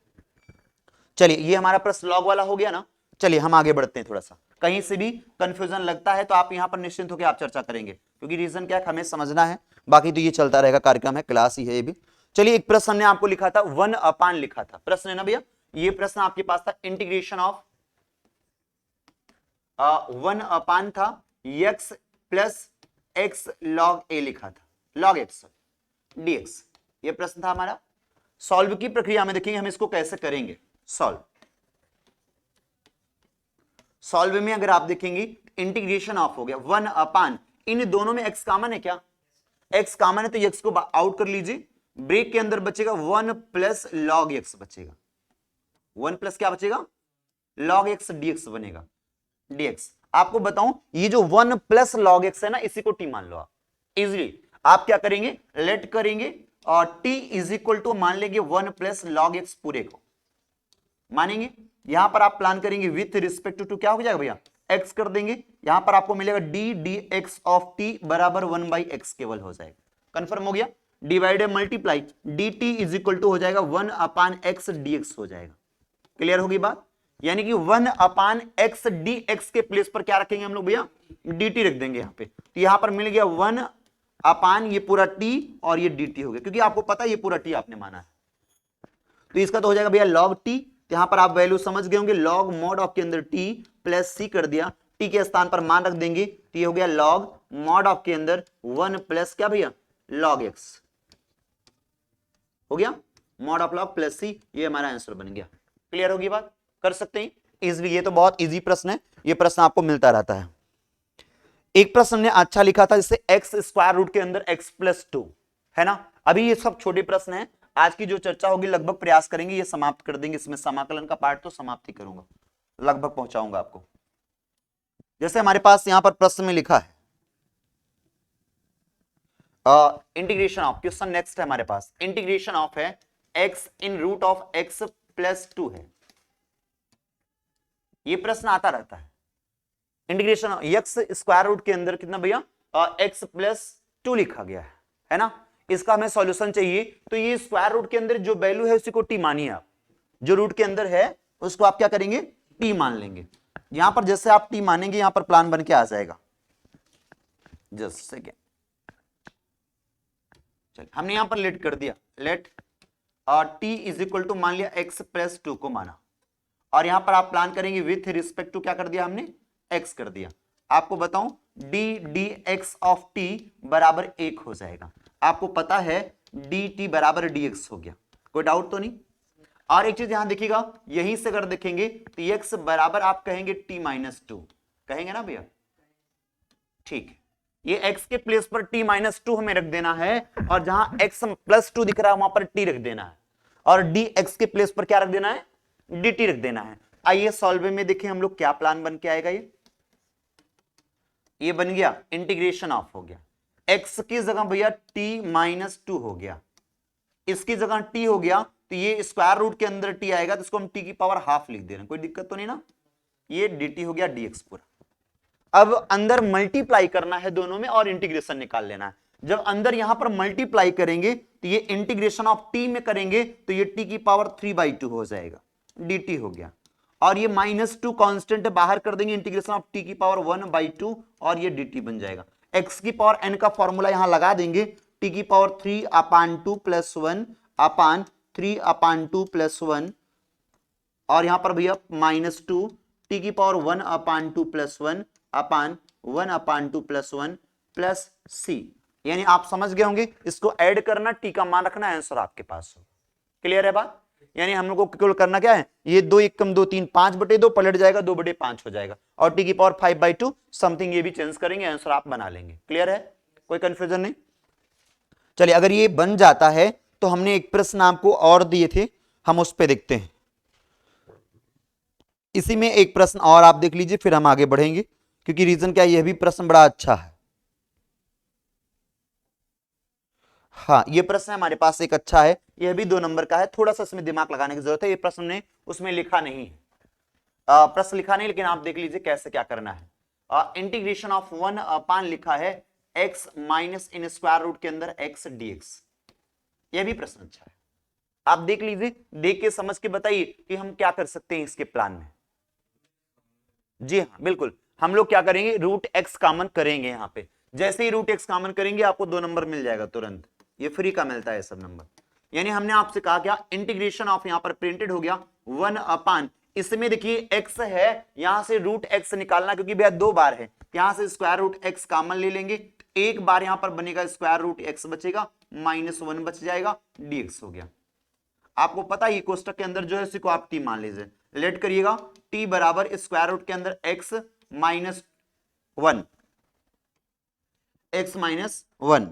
चलिए ये हमारा प्रश्न लॉग वाला हो गया ना। चलिए हम आगे बढ़ते हैं, थोड़ा सा कहीं से भी कंफ्यूजन लगता है तो आप यहां पर निश्चिंत होकर आप चर्चा करेंगे, क्योंकि रीजन क्या है हमें समझना है, बाकी तो ये चलता रहेगा, कार्यक्रम है, क्लास ही है ये भी। चलिए एक प्रश्न हमने आपको लिखा था 1 अपान लिखा था, प्रश्न है ना भैया, ये प्रश्न आपके पास था इंटीग्रेशन ऑफ 1 अपान था x प्लस एक्स लॉग ए लिखा था, लॉग एक्स dx, ये प्रश्न था हमारा। सॉल्व की प्रक्रिया में देखेंगे हम इसको कैसे करेंगे सॉल्व में अगर आप देखेंगे इंटीग्रेशन ऑफ हो गया 1 अपान, इन दोनों में x कॉमन है क्या, x कॉमन है तो x को आउट कर लीजिए, ब्रेक के अंदर बचेगा 1 प्लस लॉग x बचेगा, 1 प्लस क्या बचेगा लॉग x dx बनेगा dx। आपको बताऊं ये जो 1 प्लस लॉग x है ना, इसी को t मान लो आप इजिली। आप क्या करेंगे लेट करेंगे और t इज इक्वल टू मान लेंगे 1 प्लस लॉग x पूरे को मानेंगे। यहां पर आप प्लान करेंगे विथ रिस्पेक्ट टू क्या हो जाएगा भैया x कर देंगे, यहां पर आपको मिलेगा d dx ऑफ t बराबर 1 बाई x केवल हो जाएगा, कंफर्म हो गया। Divided multiply dt is equal to हो जाएगा 1 अपान x dx हो जाएगा, क्लियर होगी बात। यानी कि 1 अपान x dx के प्लेस पर क्या रखेंगे हम लोग भैया dt रख देंगे यहां पे, तो यहां पर मिल गया 1 अपान ये पूरा t और ये dt हो गया, क्योंकि आपको पता है ये पूरा t आपने माना है, तो इसका तो हो जाएगा भैया log t। यहां पर आप वैल्यू समझ गए होंगे, log mod ऑफ के अंदर t प्लस c कर दिया, t के स्थान पर मान रख देंगे, तो ये हो गया log mod ऑफ के अंदर 1 प्लस क्या भैया log x हो गया। मॉड ऑफ लॉग प्लस सी, ये हमारा आंसर बन गया। क्लियर होगी बात, कर सकते हैं इजीली, ये तो बहुत इजी प्रश्न है, ये प्रश्न आपको मिलता रहता है। एक प्रश्न ने अच्छा लिखा था जिससे एक्स स्क्वायर रूट के अंदर एक्स प्लस 2 है ना। अभी ये सब छोटे प्रश्न हैं, आज की जो चर्चा होगी लगभग प्रयास करेंगे ये समाप्त कर देंगे, इसमें समाकलन का पार्ट तो समाप्त ही करूंगा, लगभग पहुंचाऊंगा आपको। जैसे हमारे पास यहां पर प्रश्न में लिखा है इंटीग्रेशन ऑफ, क्वेश्चन नेक्स्ट है हमारे पास, इंटीग्रेशन ऑफ है x in root of x plus 2 है, ये प्रश्न आता रहता है। इंटीग्रेशन एक्स स्क्वायर रूट के अंदर कितना भैया एक्स प्लस 2 लिखा गया है ना, इसका हमें सॉल्यूशन चाहिए। तो ये स्क्वायर रूट के अंदर जो वैल्यू है उसी को टी मानिए आप, जो रूट के अंदर है उसको आप क्या करेंगे टी मान लेंगे। यहां पर जैसे आप टी मानेंगे यहां पर प्लान बन के आ जाएगा, जस्ट सेकेंड, चलिए हमने यहां पर लेट कर दिया, let t is equal to मान लिया एक्स प्लस 2 को माना, और यहां पर आप प्लान करेंगे विथ रिस्पेक्ट टू क्या कर दिया हमने एक्स कर दिया। आपको बताऊं D d x of T बराबर 1 हो जाएगा, आपको पता है डी टी बराबर डी एक्स हो गया, कोई डाउट तो नहीं। और एक चीज यहां देखिएगा, यहीं से अगर देखेंगे तो एक्स बराबर आप कहेंगे टी माइनस 2 कहेंगे ना भैया, ठीक है। ये x के प्लेस पर t माइनस 2 हमें रख देना है, और जहां x प्लस 2 दिख रहा है वहां पर t रख देना है, और dx के प्लेस पर क्या रख देना है dt रख देना है। आइए सॉल्व में देखें हम लोग क्या प्लान बन के आएगा। ये बन गया इंटीग्रेशन ऑफ हो गया, x की जगह भैया t माइनस 2 हो गया, इसकी जगह t हो गया, तो ये स्क्वायर रूट के अंदर t आएगा तो इसको हम t की पावर हाफ लिख दे रहे हैं, कोई दिक्कत तो नहीं ना। ये dt हो गया dx पूरा। अब अंदर मल्टीप्लाई करना है दोनों में और इंटीग्रेशन निकाल लेना है। जब अंदर यहां पर मल्टीप्लाई करेंगे तो ये इंटीग्रेशन ऑफ t में करेंगे तो ये t की पावर 3/2 हो जाएगा, dt हो गया, और ये -2 कांस्टेंट बाहर कर देंगे, इंटीग्रेशन ऑफ t की पावर 1/2 और ये dt बन जाएगा। x की पावर n का फॉर्मूला यहां लगा देंगे, t की पावर 3/2 + 1/3/2 + 1, और यहां पर भैया -2 t की पावर 1/2 + 1/1/2 + 1 प्लस c, यानी आप समझ गए होंगे, इसको ऐड करना t का मान रखना, आंसर आपके पास हो। क्लियर है बात, यानी हम लोग को केवल करना क्या है, ये 2 1 कम 2 3 5/2 पलट जाएगा, 2/5 हो जाएगा, और t की पावर 5/2 समथिंग ये भी चेंज करेंगे, आंसर आप बना लेंगे। क्लियर है, कोई कंफ्यूजन नहीं। चलिए अगर ये बन जाता है तो हमने एक प्रश्न आपको और दिए थे, हम उस पर देखते हैं। इसी में एक प्रश्न और आप देख लीजिए, फिर हम आगे बढ़ेंगे, क्योंकि रीजन क्या है, यह भी प्रश्न बड़ा अच्छा है। हाँ ये प्रश्न हमारे पास एक अच्छा है, यह भी 2 नंबर का है, थोड़ा सा इसमें दिमाग लगाने की जरूरत है, ये प्रश्न ने उसमें लिखा नहीं है, प्रश्न लिखा नहीं, लेकिन आप देख लीजिए कैसे क्या करना है। इंटीग्रेशन ऑफ 1 लिखा है x minus in square root के अंदर x dx, यह भी प्रश्न अच्छा है, आप देख लीजिए, देख के समझ के बताइए कि हम क्या कर सकते हैं इसके प्लान में। जी हाँ बिल्कुल, हम लोग क्या करेंगे रूट x कॉमन करेंगे, यहां पे जैसे ही रूट x कॉमन करेंगे आपको 2 नंबर मिल जाएगा तुरंत, ये फ्री का मिलता है सब नंबर। यानी हमने आपसे कहा क्या, इंटीग्रेशन ऑफ यहां पर प्रिंटेड हो गया 1/, इसमें देखिए x है, यहां से रूट x निकालना, क्योंकि भैया 2 बार है, यहां से स्क्वायर रूट x कॉमन ले लेंगे, एक बार यहां पर बनेगा स्क्वायर रूट x बचेगा, -1 बच जाएगा, dx हो गया। आपको पता है कोष्टक के अंदर जो है इसी को आप t मान लीजिए, लेट करिएगा, t बराबर स्क्वायर रूट के अंदर x -1, x -1,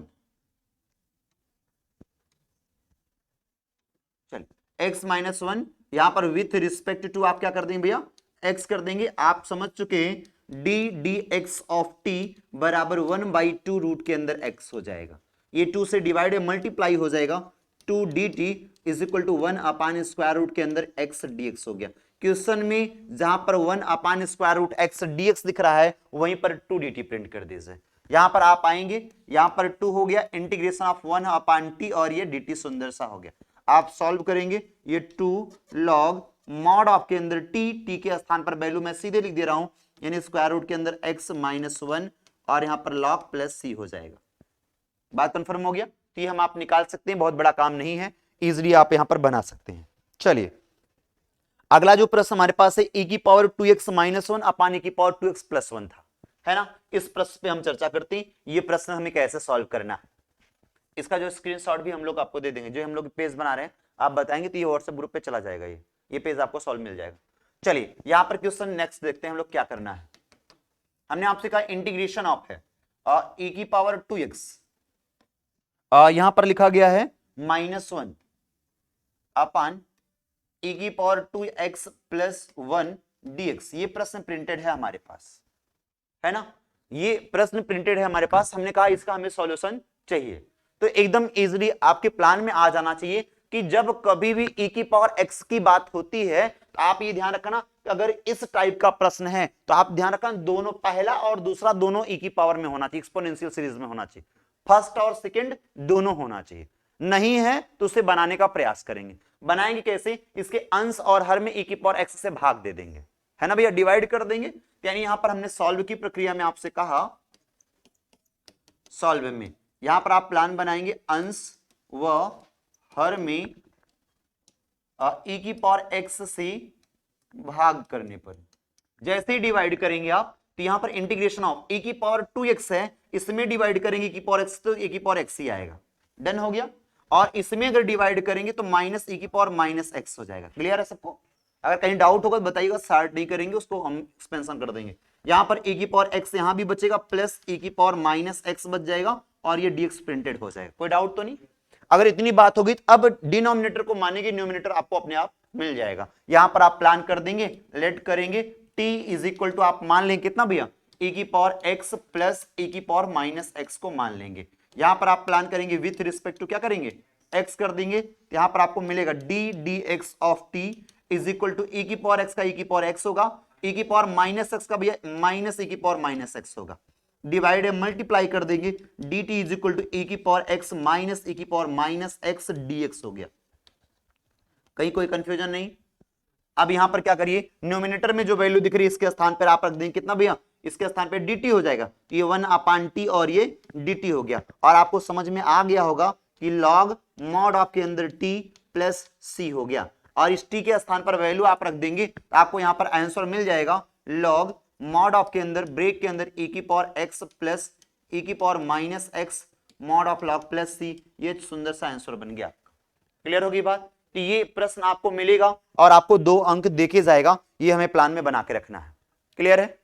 चलिए x -1 यहां पर विथ रिस्पेक्ट टू आप क्या कर देंगे भैया x कर देंगे, आप समझ चुके हैं d dx ऑफ t बराबर 1/2 रूट के अंदर x हो जाएगा, ये 2 से डिवाइड मल्टीप्लाई हो जाएगा, 2 dt is equal to 1/, square root के अंदर x dx हो गया। क्वेश्चन में जहां पर 1/, स्क्वायर रूट x dx दिख रहा है वहीं पर 2 dt प्रिंट कर दीजिए, यहां पर आप आएंगे, यहां पर 2 हो गया, इंटीग्रेशन ऑफ 1/t और ये dt सुंदर सा हो गया। आप सॉल्व करेंगे, ये 2 log मॉड ऑफ के अंदर t के स्थान पर वैल्यू मैं सीधे लिख दे रहा हूं, यानी स्क्वायर रूट के अंदर x -1 और यहां पर log प्लस c हो जाएगा। बात कंफर्म हो गया, तो ये हम आप निकाल सकते हैं, बहुत बड़ा काम नहीं है, इजिली आप यहां पर बना सकते हैं। चलिए अगला जो प्रश्न हमारे पास है e की पावर 2x -1 अपान e की पावर 2x + 1 था, है ना, इस प्रश्न पे हम चर्चा करते हैं, ये प्रश्न हमें कैसे सॉल्व करना है। इसका जो स्क्रीनशॉट भी हम लोग आपको दे देंगे, जो हम लोग पेज बना रहे हैं आप बताएंगे तो ये व्हाट्सएप ग्रुप पे चला जाएगा, ये पेज आपको सॉल्व मिल जाएगा। चलिए यहां पर क्वेश्चन नेक्स्ट देखते हैं हम लोग क्या करना है। हमने आपसे कहा इंटीग्रेशन ऑफ है e की पावर 2x, यहां पर लिखा गया है -1 अपान e की पावर 2x प्लस 1 dx। ये प्रश्न प्रिंटेड है हमारे पास, है ना, ये प्रश्न प्रिंटेड है हमारे पास। हमने कहा इसका हमें सॉल्यूशन चाहिए, तो एकदम इजीली आपके प्लान में आ जाना चाहिए कि जब कभी भी e की पावर x की बात होती है तो आप ये ध्यान रखना कि अगर इस टाइप का प्रश्न है तो आप ध्यान रखना दोनों, पहला और दूसरा दोनों e की पावर में होना चाहिए, एक्सपोनेंशियल सीरीज में होना चाहिए, फर्स्ट और सेकंड दोनों होना चाहिए। नहीं है तो उसे बनाने का प्रयास करेंगे। बनाएंगे कैसे, इसके अंश और हर में e की पावर x से भाग दे देंगे, है ना भैया, डिवाइड कर देंगे। यानी यहां पर हमने सॉल्व की प्रक्रिया में आपसे कहा, सॉल्व में यहां पर आप प्लान बनाएंगे अंश व हर में e की पावर x से भाग करने पर। जैसे ही डिवाइड करेंगे आप तो यहां पर इंटीग्रेशन ऑफ e की पावर 2x है, इसमें डिवाइड करेंगे e की पावर x तो e की पावर x ही आएगा, डन हो गया। और इसमें अगर डिवाइड करेंगे तो माइनस e की पावर माइनस x हो जाएगा। क्लियर है सबको? अगर कहीं डाउट होगा तो बताइएगा, स्टार्ट नहीं करेंगे उसको हम एक्सपेंशन कर देंगे। यहां पर e की पावर x यहां भी बचेगा प्लस e की पावर माइनस x बच जाएगा और ये dx प्रिंटेड हो जाएगा। कोई डाउट तो नहीं? अगर इतनी बात होगी तो अब डिनोमिनेटर को मानेंगे, न्यूमिनेटर आपको अपने आप मिल जाएगा। यहां पर आप प्लान कर देंगे, लेट करेंगे t इज इक्वल टू आप मान लेंगे कितना भैया, e की पावर x प्लस e की पावर माइनस x को मान लेंगे। यहां पर आप प्लान करेंगे विथ रिस्पेक्ट टू क्या करेंगे, x कर देंगे। यहां पर आपको मिलेगा d dx of t is equal to e की पावर x का e की पावर x होगा, e की पावर माइनस x का भैया माइनस e की पावर माइनस x होगा। डिवाइड है, मल्टीप्लाई कर देंगे, dt is equal to e की पावर x माइनस e की पावर माइनस x dx हो गया। कहीं कोई कंफ्यूजन नहीं? अब यहां पर क्या करिए, न्यूमिनेटर में जो वैल्यू दिख रही है इसके स्थान पर आप रख देंगे कितना भैया, इसके स्थान पे dt हो जाएगा, ये 1/t और ये dt हो गया। और आपको समझ में आ गया होगा कि log मॉड ऑफ के अंदर t प्लस c हो गया, और इस t के स्थान पर वैल्यू आप रख देंगे तो आपको यहां पर आंसर मिल जाएगा log मॉड ऑफ के अंदर ब्रेक के अंदर e की पावर x प्लस e की power minus x mod of log plus c। ये सुंदर सा आंसर बन गया। क्लियर होगी बात? तो ये प्रश्न आपको मिलेगा और आपको 2 अंक देके जाएगा, ये हमें प्लान में बना के रखना है। क्लियर है?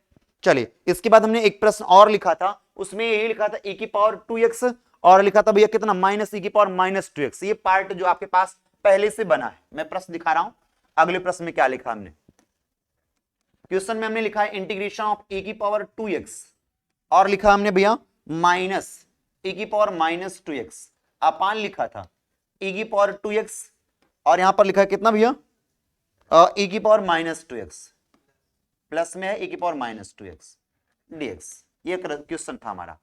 चलिए इसके बाद हमने एक प्रश्न और लिखा था, उसमें यही लिखा था e की पावर 2x और लिखा था भैया कितना माइनस e की पावर माइनस 2x। ये पार्ट जो आपके पास पहले से बना है, मैं प्रश्न दिखा रहा हूं। अगले प्रश्न में क्या लिखा हमने, क्वेश्चन में हमने लिखा है इंटीग्रेशन ऑफ e की पावर 2x और लिखा हमने भैया माइनस e की पावर माइनस 2x अपान लिखा था e की पावर 2x और यहां पर लिखा है कितना भैया e की पावर माइनस 2x प्लस में है e की पावर माइनस 2x dx। ये क्वेश्चन था हमारा,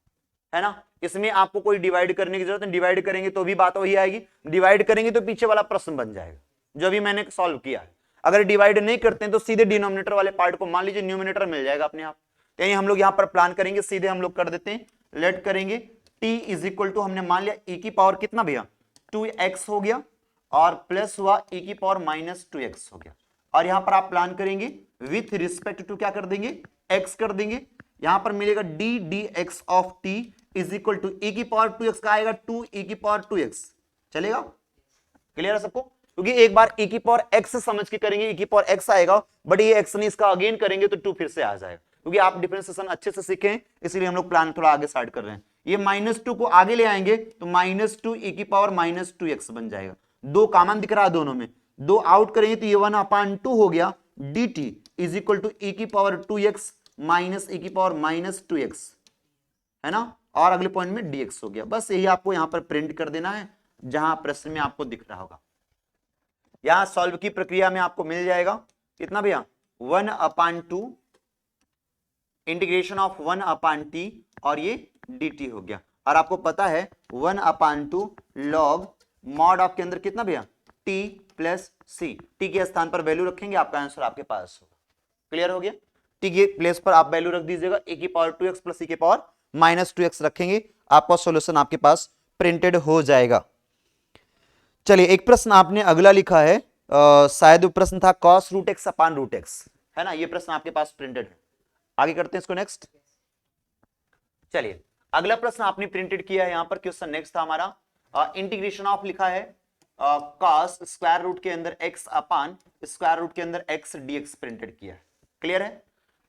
है ना। इसमें आपको कोई डिवाइड करने की जरूरत नहीं, डिवाइड करेंगे तो भी बात वही आएगी, डिवाइड करेंगे तो पीछे वाला प्रश्न बन जाएगा जो भी मैंने सॉल्व किया है। अगर डिवाइड नहीं करते हैं तो सीधे डिनोमिनेटर वाले पार्ट को मान लीजिए न्यूमिनेटर मिल जाएगा अपने आप। यानी हम लोग यहां पर प्लान करेंगे, सीधे हम लोग कर देते हैं, लेट करेंगे t इज इक्वल टू हमने मान लिया e की पावर कितना भैया 2x हो गया और प्लस हुआ e की पावर माइनस 2x हो गया। और यहां पर आप प्लान करेंगे विथ रिस्पेक्ट टू क्या कर देंगे, x कर देंगे। यहां पर मिलेगा d dx of t is equal to e की पावर 2x का आएगा 2 e की पावर 2x। चलेगा? क्लियर है सबको? क्योंकि एक बार e की पावर x समझ के करेंगे e की पावर x आएगा, बट ये x नहीं, इसका अगेन करेंगे तो 2 फिर से आ जाएगा। क्योंकि आप डिफरेंशिएशन अच्छे से सीखे हैं इसलिए हम लोग प्लान थोड़ा आगे स्टार्ट कर रहे हैं। ये -2 को आगे ले आएंगे तो -2 e की पावर माइनस 2x बन जाएगा। 2 कॉमन दिख रहा है दोनों में, 2 आउट करेंगे तो ये 1/2 हो गया dt is equal to e की पावर 2x माइनस e की पावर माइनस 2x, है ना। और अगले पॉइंट में dx हो गया। बस यही आपको यहां पर प्रिंट कर देना है जहां प्रश्न में आपको दिख रहा होगा। यहां सॉल्व की प्रक्रिया में आपको मिल जाएगा कितना भैया 1/2 इंटीग्रेशन ऑफ 1/t और ये dt हो गया। और आपको पता है 1/2 log मॉड ऑफ के अंदर कितना भैया t प्लस c, t के स्थान पर वैल्यू रखेंगे आपका आंसर आपके पास होगा। क्लियर हो गया? t के प्लेस पर आप वैल्यू रख दीजिएगा e की पावर 2x प्लस e की पावर माइनस 2x रखेंगे, आपका सॉल्यूशन आपके पास प्रिंटेड हो जाएगा। चलिए एक प्रश्न आपने अगला लिखा है, शायद वो प्रश्न था cos root x upon root x, है ना। ये प्रश्न आपके पास प्रिंटेड है। आगे करते हैं इसको नेक्स्ट। चलिए अगला प्रश्न आपने प्रिंटेड किया है, यहां पर क्वेश्चन नेक्स्ट था हमारा इंटीग्रेशन ऑफ लिखा है कॉस स्क्वायर रूट के अंदर x अपान स्क्वायर रूट के अंदर x dx प्रिंटेड किया है। क्लियर है?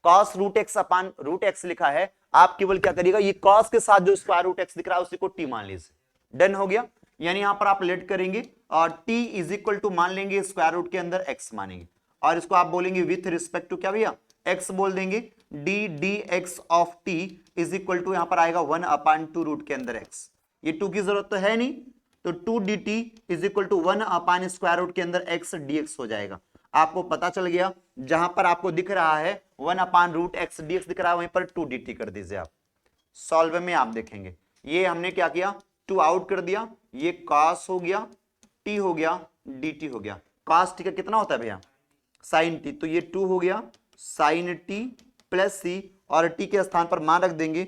Cos root x upon root x लिखा है, आप केवल क्या करिएगा, ये कॉस के साथ जो स्क्वायर रूट एक्स दिख रहा है उसी को टी मान लीजिए। डन हो गया। यानी यहां पर आप लेट करेंगे और टी इज इक्वल टू मान लेंगे स्क्वायर रूट के अंदर एक्स मानेंगे, और इसको आप बोलेंगे विथ रिस्पेक्ट टू क्या भैया, एक्स बोल देंगे। D d x of t is equal to यहां पर आएगा 1 अपान 2 रूट के अंदर एक्स। ये 2 की जरूरत तो है नहीं, तो 2 d t is equal to 1 upon square root के अंदर एक्स dx हो जाएगा। आपको पता चल गया, जहां पर आपको दिख रहा है 1 अपान रूट एक्स dx दिख रहा है, वहीं पर 2 dt कर दीजिए आप। सॉल्व में आप देखेंगे ये हमने क्या किया, 2 आउट कर दिया, ये cos हो गया, t हो गया, dt हो गया। cos t का कितना होता है भैया, sin t, तो ये 2 हो गया sin t प्लस c, और t के स्थान पर मान रख देंगे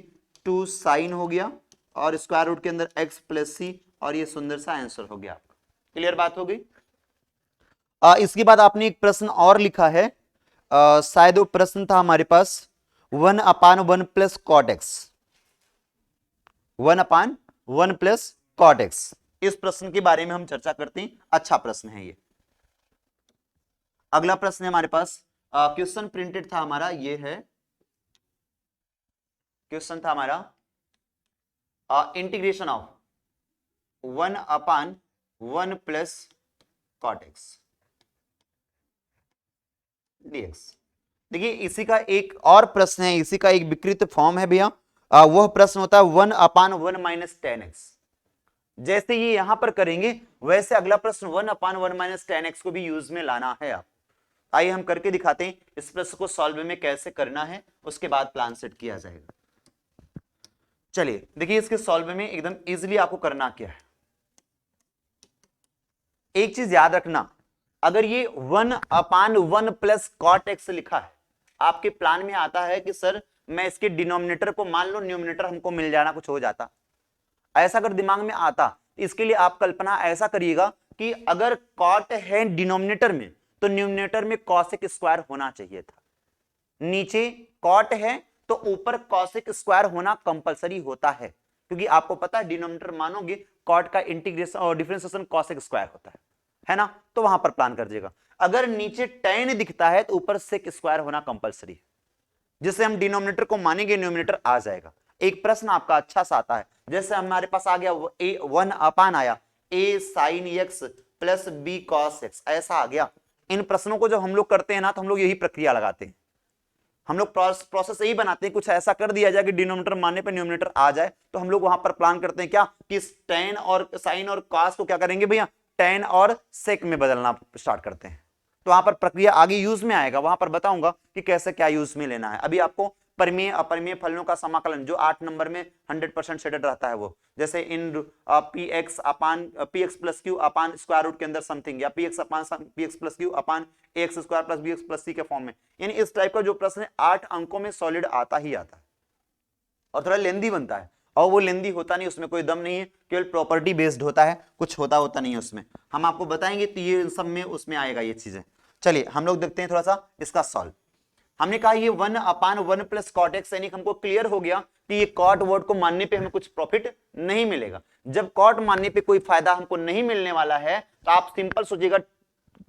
2 sin हो गया, और स्क्वायर रूट के अंदर x प्लस c, और ये सुंदर सा आंसर हो गया आपका। क्लियर बात हो गई। इसके बाद आपने एक प्रश्न और लिखा है, शायद वो प्रश्न था हमारे पास 1 upon 1 plus cot x, 1 upon 1 plus cot x. इस प्रश्न के बारे में हम चर्चा करते हैं, अच्छा प्रश्न है ये। अगला प्रश्न है हमारे पास, क्वेश्चन प्रिंटेड था हमारा, ये है क्वेश्चन था हमारा, integration of 1 upon 1 plus cot x dx। देखिए इसी का एक और प्रश्न है, इसी का एक विकृत फॉर्म है भैया, वह प्रश्न होता है 1 अपान 1 माइनस 10x। जैसे ये यहां पर करेंगे वैसे अगला प्रश्न 1 अपान 1 माइनस 10x को भी यूज में लाना है आप। आइए हम करके दिखाते हैं इस प्रश्न को सॉल्व में कैसे करना है, उसके बाद प्लान सेट किया जाएगा। चलिए देखिए इसके सॉल्व में एकदम इजीली आपको करना क्या है। एक चीज याद रखना, अगर ये 1 अपान 1 प्लस कॉट एक्स लिखा है, आपके प्लान में आता है कि सर मैं इसके डिनोमिनेटर को मान लो न्यूमिनेटर हमको मिल जाना, कुछ हो जाता, ऐसा अगर दिमाग में आता, इसके लिए आप कल्पना ऐसा करिएगा कि अगर कॉट है डिनोमिनेटर में तो न्यूमिनेटर में कॉसेक स्क्वायर होना चाहिए था, नीचे कॉट है तो ऊपर कॉसेक स्क्वायर होना कंपलसरी होता है, क्योंकि आपको पता है डिनोमिनेटर मानोगे कॉट का इंटीग्रेशन और डिफरेंशिएशन कॉसेक स्क्वायर होता है ना, तो वहां पर प्लान कर दीजिएगा। अगर नीचे tan दिखता है तो ऊपर सेक स्क्वायर होना कंपलसरी है, जिससे हम डिनोमिनेटर को मानेंगे न्यूमिनेटर आ जाएगा। एक प्रश्न आपका अच्छा सा आता है, जैसे हमारे पास आ गया 1 अपान आया a sin x plus b cos x, ऐसा आ गया। इन प्रश्नों को जब हम लोग करते हैं ना तो हम लोग यही प्रक्रिया लगाते हैं, हम लोग प्रोसेस यही बनाते हैं, कुछ ऐसा कर दिया जाए कि डिनोमिनेटर मानने पे न्यूमिनेटर आ जाए, तो हम लोग वहां पर प्लान करते हैं क्या कि tan और sin और cos को क्या करेंगे भैया, tan और sec में बदलना स्टार्ट करते हैं। तो वहां पर प्रक्रिया आगे यूज में आएगा, वहां पर बताऊंगा कि कैसे क्या यूज में लेना है। अभी आपको परिमेय अपरिमेय फलनों का समाकलन जो 8 नंबर में 100% शेडेड रहता है, वो जैसे in p x upon p x plus q upon square root के अंदर समथिंग, या p x upon p x plus q upon a x square plus b x plus c के फॉर्म में, यानी इस टाइप का जो प्रश्न है 8 अंकों में सॉलिड आता ही आता है, और थोड़ा लेंदी बनता है, और वो लेंदी होता नहीं, उसमें कोई दम नहीं है, केवल प्रॉपर्टी बेस्ड होता है, कुछ होता नहीं है उसमें, हम आपको बताएंगे तो ये सब में उसमें आएगा ये चीजें। चलिए हम लोग देखते हैं थोड़ा सा इसका सॉल्व। हमने कहा ये 1 अपान 1 प्लस कॉट एक्स, यानी हमको क्लियर हो गया कि ये कॉट वर्ड को मानने पे हमें कुछ प्रॉफिट नहीं मिलेगा। जब कॉट मानने पे कोई फायदा हमको नहीं मिलने वाला है तो आप सिंपल सोचिएगा,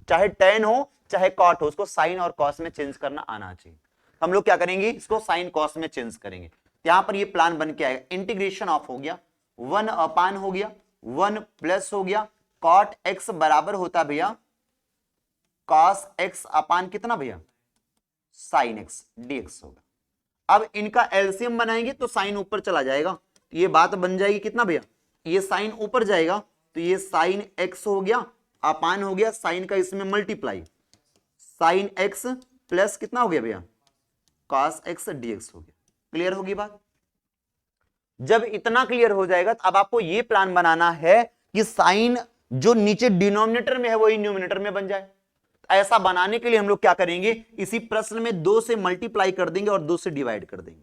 चाहे tan हो चाहे कॉट हो, उसको साइन और कॉस में चेंज करना आना चाहिए। हम लोग क्या करेंगे, इसको साइन कॉस में चेंज करेंगे। यहां पर ये प्लान बन के आएगा, इंटीग्रेशन ऑफ हो गया 1 अपान हो गया 1 प्लस हो गया कॉट एक्स बराबर होता भैया कॉस एक्स अपान कितना भैया साइन एक्स dx होगा। अब इनका एलसीएम बनाएंगे तो साइन ऊपर चला जाएगा, तो ये बात बन जाएगी कितना भैया, ये साइन ऊपर जाएगा तो ये साइन एक्स हो गया अपान हो गया साइन का इसमें मल्टीप्लाई, साइन एक्स प्लस कितना हो गया भैया कॉस एक्स dx हो गया। क्लियर होगी बात। जब इतना क्लियर हो जाएगा तो अब आपको ये प्लान बनाना है कि साइन जो नीचे डिनोमिनेटर में है वही न्यूमिनेटर में बन जाए। ऐसा बनाने के लिए हम लोग क्या करेंगे, इसी प्रश्न में 2 से मल्टीप्लाई कर देंगे और 2 से डिवाइड कर देंगे,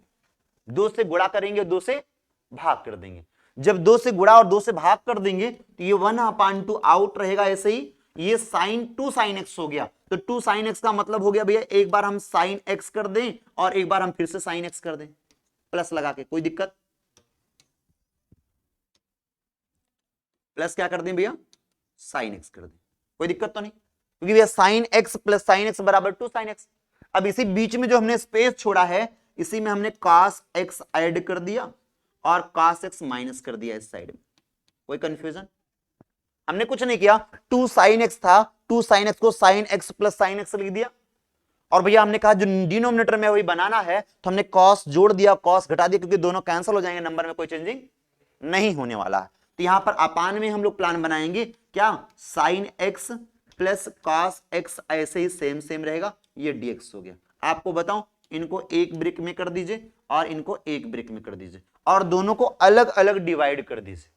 2 से गुणा करेंगे 2 से भाग कर देंगे। जब 2 से गुणा और 2 से भाग कर देंगे तो ये 1 अपान 2 आउट रहेगा, ऐसे ही ये साइन 2 साइन एक्स हो गया, तो 2 साइन एक्स का मतलब हो गया भैया एक बार हम साइन एक्स कर दें और एक बार हम फिर से साइन एक्स कर दें प्लस लगा के, कोई दिक्कत, प्लस क्या कर दें भैया साइन एक्स कर दें, कोई दिक्कत तो नहीं, क्योंकि भैया sign x plus sine x बराबर 2 साइन एक्स। अब इसी बीच में जो हमने स्पेस छोड़ा है इसी में हमने cos x ऐड कर दिया और cos x माइनस कर दिया इस साइड में। कोई कंफ्यूजन? हमने कुछ नहीं किया, 2 साइन एक्स था, 2 साइन एक्स को sign x plus sine x लिख दिया, और भैया हमने कहा जो डिनोमिनेटर में वही बनाना है तो हमने cos जोड़ दिया, cos घटा दिया, क्योंकि दोनों कैंसिल हो जाएंगे, नंबर में कोई चेंजिंग नहीं होने वाला है। तो यहां पर अपान में हम लोग प्लान बनाएंगे क्या, sign x plus cos x ऐसे ही सेम सेम रहेगा, ये dx हो गया। आपको बताऊं, इनको एक ब्रिक में कर दीजिए और इनको एक ब्रिक में कर दीजिए और दोनों को अलग अलग डिवाइड कर दीजिए।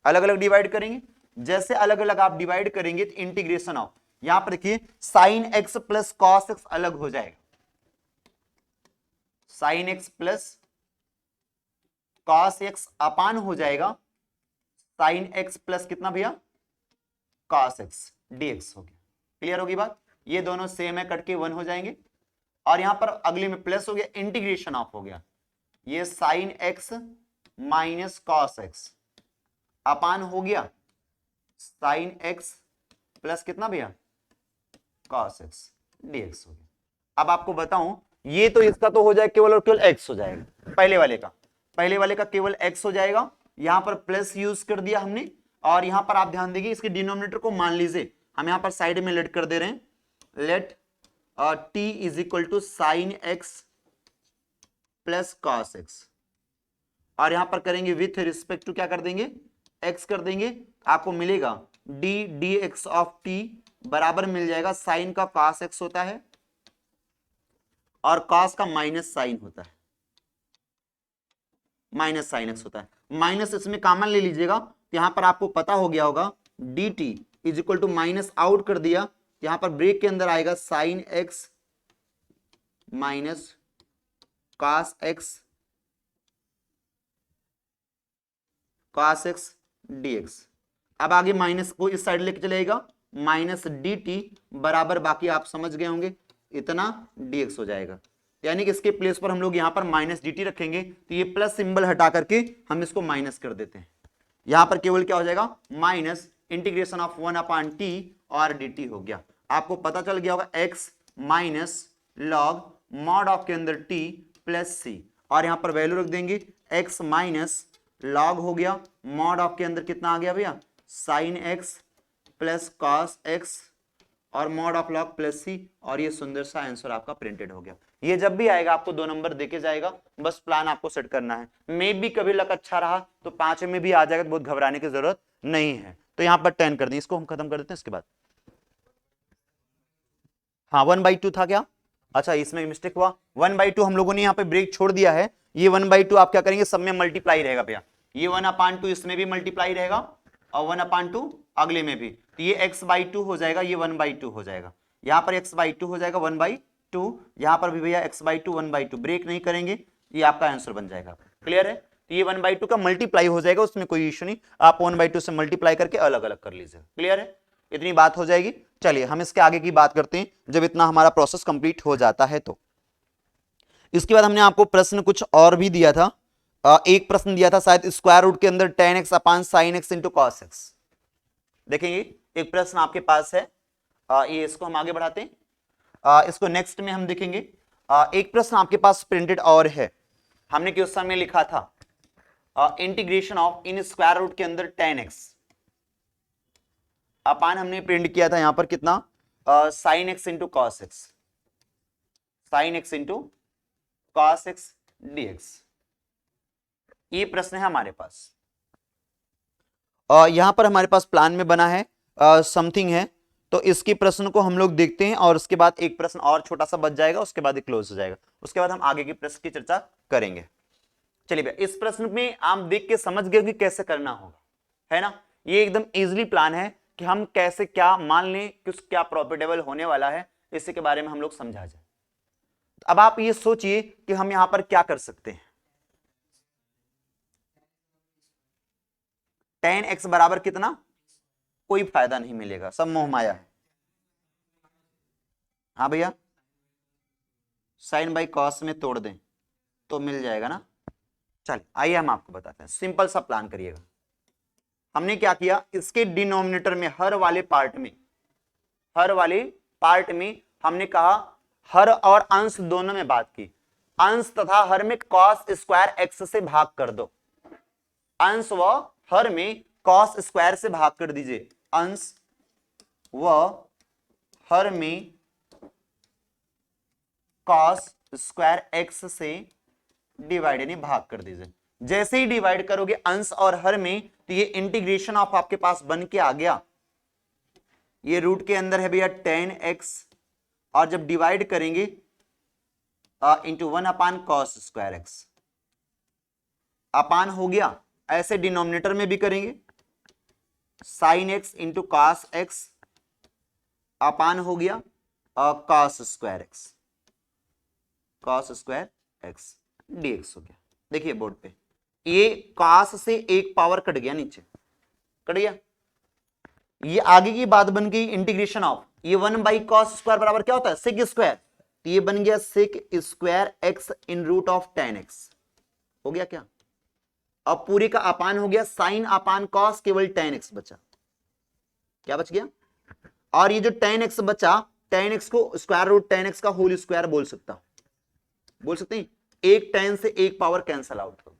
अलग अलग डिवाइड करेंगे, जैसे अलग अलग आप डिवाइड करेंगे तो इंटीग्रेशन ऑफ, यहां पर देखिए sine x plus cos x अलग हो जाएगा, sine x plus cos x upon हो जाएगा साइन एक्स प्लस कितना भैया, कॉस एक्स dx हो गया। क्लियर होगी बात? ये दोनों सेम है, कट के 1 हो जाएंगे और यहां पर अगले में प्लस हो गया, इंटीग्रेशन ऑफ हो गया, ये sine x minus cos x upon हो गया साइन एक्स प्लस कितना भैया, कॉस एक्स dx हो गया। अब आपको बताऊं, ये तो इसका तो हो जाएगा केवल और केवल x हो जाएगा, पहले वाले का केवल x हो जाएगा, यहां पर प्लस यूज कर दिया हमने, और यहां पर आप ध्यान देंगे इसके डिनोमिनेटर को मान लीजिए हम यहां पर साइड में लेट कर दे रहे हैं, let t is equal to sine x plus cos x, और यहां पर करेंगे विथ रिस्पेक्ट टू क्या कर देंगे, x कर देंगे, आपको मिलेगा dx ऑफ t बराबर मिल जाएगा, साइन का cos x होता है और cos का माइनस साइन होता है, माइनस साइन एक्स होता है, माइनस इसमें कॉमन ले लीजिएगा, तो यहां पर आपको पता हो गया होगा dt is equal to minus out कर दिया, यहां पर ब्रेक के अंदर आएगा sine x minus cos x dx। अब आगे माइनस को इस साइड लेके चलेगा, माइनस dt बराबर, बाकी आप समझ गए होंगे इतना dx हो जाएगा, यानी कि इसके प्लेस पर हम लोग यहां पर माइनस dt रखेंगे तो ये प्लस सिंबल हटा करके हम इसको माइनस कर देते हैं, यहां पर केवल क्या हो जाएगा, minus integration of 1 upon t और dt हो गया। आपको पता चल गया होगा x minus log mod of के अंदर t प्लस c, और यहां पर वैल्यू रख देंगे x माइनस लॉग हो गया, मॉड ऑफ के अंदर कितना आ गया भैया, sine x plus cos x और mod of log plus c, और ये सुंदर सा आंसर आपका प्रिंटेड हो गया। ये जब भी आएगा आपको 2 नंबर देके जाएगा, बस प्लान आपको सेट करना है, मे भी कभी लक अच्छा रहा तो 5 में भी आ जाएगा, तो बहुत घबराने की जरूरत नहीं है। तो यहाँ पर 10 कर दी, इसको हम खत्म कर देते हैं इसके बाद। हाँ 1/2 था क्या, अच्छा इसमें मिस्टेक हुआ, 1/2 हम लोगों ने यहाँ पे ब्रेक छोड़ दिया है, ये 1/2 आप क्या करेंगे, सब में मल्टीप्लाई रहेगा भैया, ये 1/2 इसमें भी मल्टीप्लाई रहेगा और 1/2 अगले में भी, तो ये x/2 हो जाएगा, ये 1/2 हो जाएगा, यहाँ पर x/2 हो जाएगा 1/2, यहाँ पर भी भैया x/2 1/2, ब्रेक नहीं करेंगे, ये आपका आंसर बन जाएगा। क्लियर है? तो ये 1/2 का मल्टीप्लाई हो जाएगा, उसमें कोई इश्यू नहीं, आप 1/2 से मल्टीप्लाई करके अलग अलग कर लीजिए। क्लियर है? इतनी बात हो जाएगी। चलिए हम इसके आगे की बात करते हैं, जब इतना हमारा प्रोसेस कंप्लीट हो जाता है तो। इसके बाद हमने आपको प्रश्न कुछ और भी दिया था, एक प्रश्न दिया था शायद, स्क्वायर रूट के अंदर tan x upon sine x into cos x. देखेंगे एक प्रश्न आपके पास है, ये इसको हम आगे बढ़ाते हैं, इसको नेक्स्ट में हम देखेंगे। एक प्रश्न आपके पास प्रिंटेड और है, हमने क्वेश्चन में लिखा था integration of in square root के अंदर tan x अपान, हमने प्रिंट किया था यहां पर कितना, sine x into cos x, sine x into cos x dx। ये प्रश्न है हमारे पास, यहां पर हमारे पास प्लान में बना है समथिंग है, तो इसके प्रश्न को हम लोग देखते हैं और उसके बाद एक प्रश्न और छोटा सा बच जाएगा, उसके बाद क्लोज हो जाएगा, उसके बाद हम आगे की प्रश्न की चर्चा करेंगे। चलिए भैया, इस प्रश्न में आप देख के समझ गए कि कैसे करना होगा, है ना? ये एकदम इजीली प्लान है कि हम कैसे क्या मान लें कि क्या प्रॉफिटेबल होने वाला है, इसी के बारे में हम लोग समझा जाए। अब आप ये सोचिए कि हम यहां पर क्या कर सकते हैं, tan x बराबर कितना, कोई फायदा नहीं मिलेगा, सब मोह माया है। हाँ भैया, साइन बाई कॉस में तोड़ दें तो मिल जाएगा ना। चलिए आइए हम आपको बताते हैं, सिंपल सा प्लान करिएगा। हमने क्या किया, इसके डिनोमिनेटर में हर वाले पार्ट में हमने कहा हर और अंश दोनों में बात की, अंश तथा हर में cos स्क्वायर एक्स से भाग कर दो, अंश व हर में cos स्क्वायर से भाग कर दीजिए, अंश व हर में cos स्क्वायर एक्स से डिवाइड यानी भाग कर दीजिए। जैसे ही डिवाइड करोगे अंश और हर में तो ये इंटीग्रेशन ऑफ आपके पास बन के आ गया, ये रूट के अंदर है भैया tan x, और जब डिवाइड करेंगे into 1/cos square x upon हो गया, ऐसे डिनोमिनेटर में भी करेंगे sin x into cos x upon हो गया cos स्क्वायर एक्स dx हो गया। देखिए बोर्ड पे ये cos से एक पावर कट गया, नीचे कट गया, ये आगे की बात बन गई इंटीग्रेशन ऑफ, ये 1/cos स्क्वायर बराबर क्या होता है सेक स्क्वायर, तो ये बन गया sec square x in root of tan x हो गया क्या, अब पूरे का अपान हो गया साइन अपान कॉस, केवल tan x बचा, क्या बच गया, और ये जो tan x बचा, tan x को स्क्वायर रूट tan x का होल स्क्वायर बोल सकते हैं, एक tan से एक पावर कैंसल आउट हो।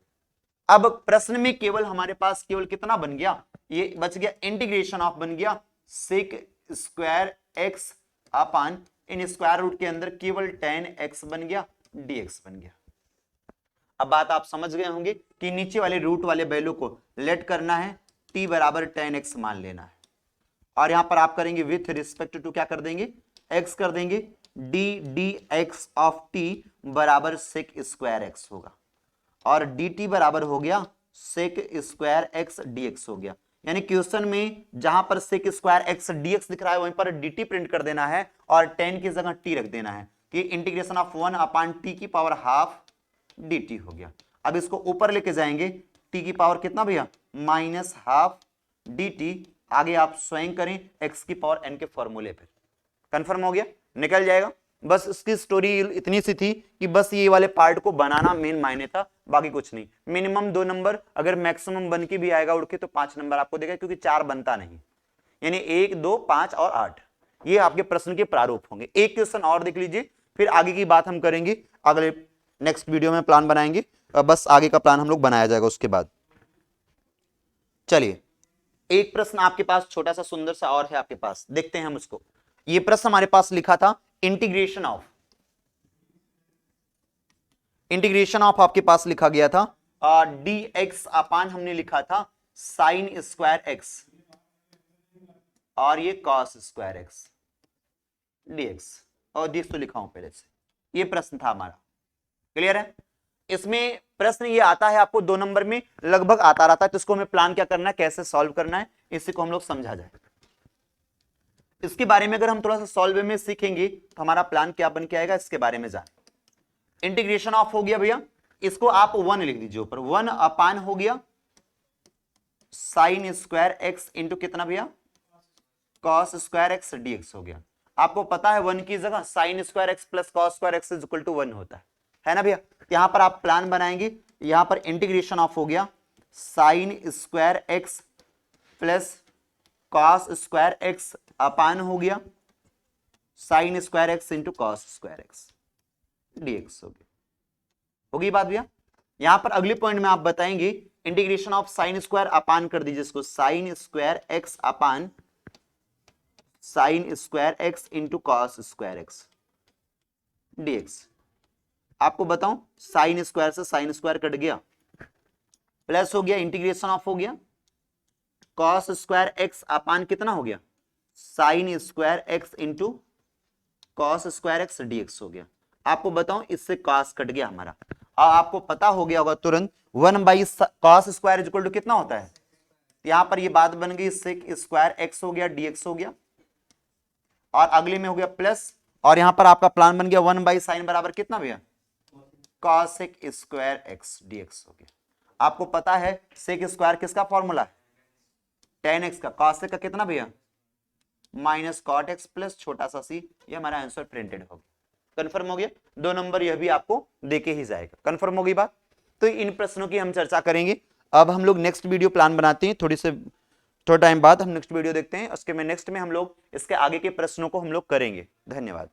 अब प्रश्न में केवल हमारे पास केवल कितना बन गया, ये बच गया इंटीग्रेशन ऑफ बन गया sec square x upon in square root के अंदर केवल tan x बन गया, dx बन गया। अब बात आप समझ गए होंगे कि नीचे वाले रूट वाले वैल्यू को लेट करना है, t बराबर tan x मान लेना है, और यहां पर आप करेंगे विथ रिस्पेक्ट टू क्या कर देंगे, x कर देंगे, dx ऑफ t बराबर सेक स्क्वायर एक्स होगा, और dt बराबर हो गया सेक स्क्वायर एक्स dx हो गया। यानी क्वेश्चन में जहां पर सेक स्क्वायर एक्स dx दिख रहा है वहीं पर dt प्रिंट कर देना है और tan की जगह t रख देना है, कि इंटीग्रेशन ऑफ 1/t की पावर हाफ dt हो गया। अब इसको ऊपर लेके जाएंगे, t की पावर कितना भैया -हाफ dt, आगे आप स्वयं करें x की पावर n के फॉर्मूले पे, कंफर्म हो गया, निकल जाएगा। बस इसकी स्टोरी इतनी सी थी कि बस ये वाले पार्ट को बनाना मेन मायने था, बाकी कुछ नहीं। मिनिमम 2 नंबर, अगर मैक्सिमम बन के भी आएगा उड़ के तो 5 नंबर आपको देगा, क्योंकि 4 बनता नहीं, यानी 1, 2, 5 और 8 ये आपके प्रश्न के प्रारूप होंगे। एक क्वेश्चन और देख लीजिए, फिर आगे की बात हम करेंगे अगले नेक्स्ट वीडियो में, प्लान बनाएंगे, बस आगे का प्लान हम लोग बनाया जाएगा उसके बाद। चलिए एक प्रश्न आपके पास छोटा सा सुंदर सा और है आपके पास, देखते हैं हम उसको। ये प्रश्न हमारे पास लिखा था इंटीग्रेशन ऑफ आपके पास लिखा गया था dx अपान हमने लिखा था साइन स्क्वायर एक्स और ये cos स्क्वायर एक्स dx, और dx तो लिखा हूं पहले से, ये प्रश्न था हमारा, क्लियर है। इसमें प्रश्न ये आता है आपको 2 नंबर में लगभग आता रहता है, तो इसको हमें प्लान क्या करना है, कैसे सॉल्व करना है, इसी को हम लोग समझा जाए। इसके बारे में अगर हम थोड़ा सा सॉल्व में सीखेंगे तो हमारा प्लान क्या बन के आएगा, इसके बारे में जाने। इंटीग्रेशन ऑफ हो गया भैया, इसको आप 1 लिख दीजिए ऊपर, 1 अपान हो गया साइन स्क्वायर एक्स इंटू कितना भैया cos स्क्वायर एक्स dx हो गया। आपको पता है 1 की जगह sine square x plus cos square x is equal to 1 होता है ना भैया। यहां पर आप प्लान बनाएंगे, यहां पर इंटीग्रेशन ऑफ हो गया sine square x plus cos square x upon हो गया sine square x into cos square x dx हो गया। होगी बात भैया। यहां पर अगले पॉइंट में आप बताएंगे integration of sine square upon कर दीजिए इसको, sign square x upon sign square x into cos square x dx। आपको बताऊं साइन स्क्वायर से साइन स्क्वायर कट गया, प्लस हो गया इंटीग्रेशन ऑफ हो गया cos स्क्वायर एक्स अपान कितना हो गया sine square x into cos square x dx हो गया। आपको बताऊं इससे cos कट गया हमारा, और आपको पता हो गया होगा तुरंत 1/cos square is equal to कितना होता है, यहां पर ये बात बन गई सेक स्क्वायर एक्स हो गया dx हो गया, और अगले में हो गया प्लस, और यहां पर आपका प्लान बन गया 1/sin बराबर कितना भैया cos स्क्वायर एक्स dx हो गया। आपको पता है सेक स्क्वायर किसका फॉर्मूला है tan x का, cos का कितना भैया माइनस cot x प्लस छोटा सा c, ये हमारा आंसर प्रिंटेड हो गया। कंफर्म हो गया, 2 नंबर यह भी आपको देके ही जाएगा। कंफर्म हो गई बात। तो इन प्रश्नों की हम चर्चा करेंगे। अब हम लोग नेक्स्ट वीडियो प्लान बनाते हैं, थोड़ी से थोड़ा टाइम बाद हम नेक्स्ट वीडियो देखते हैं, उसके में नेक्स्ट में हम लोग इसके आगे के प्रश्नों को हम लोग करेंगे। धन्यवाद।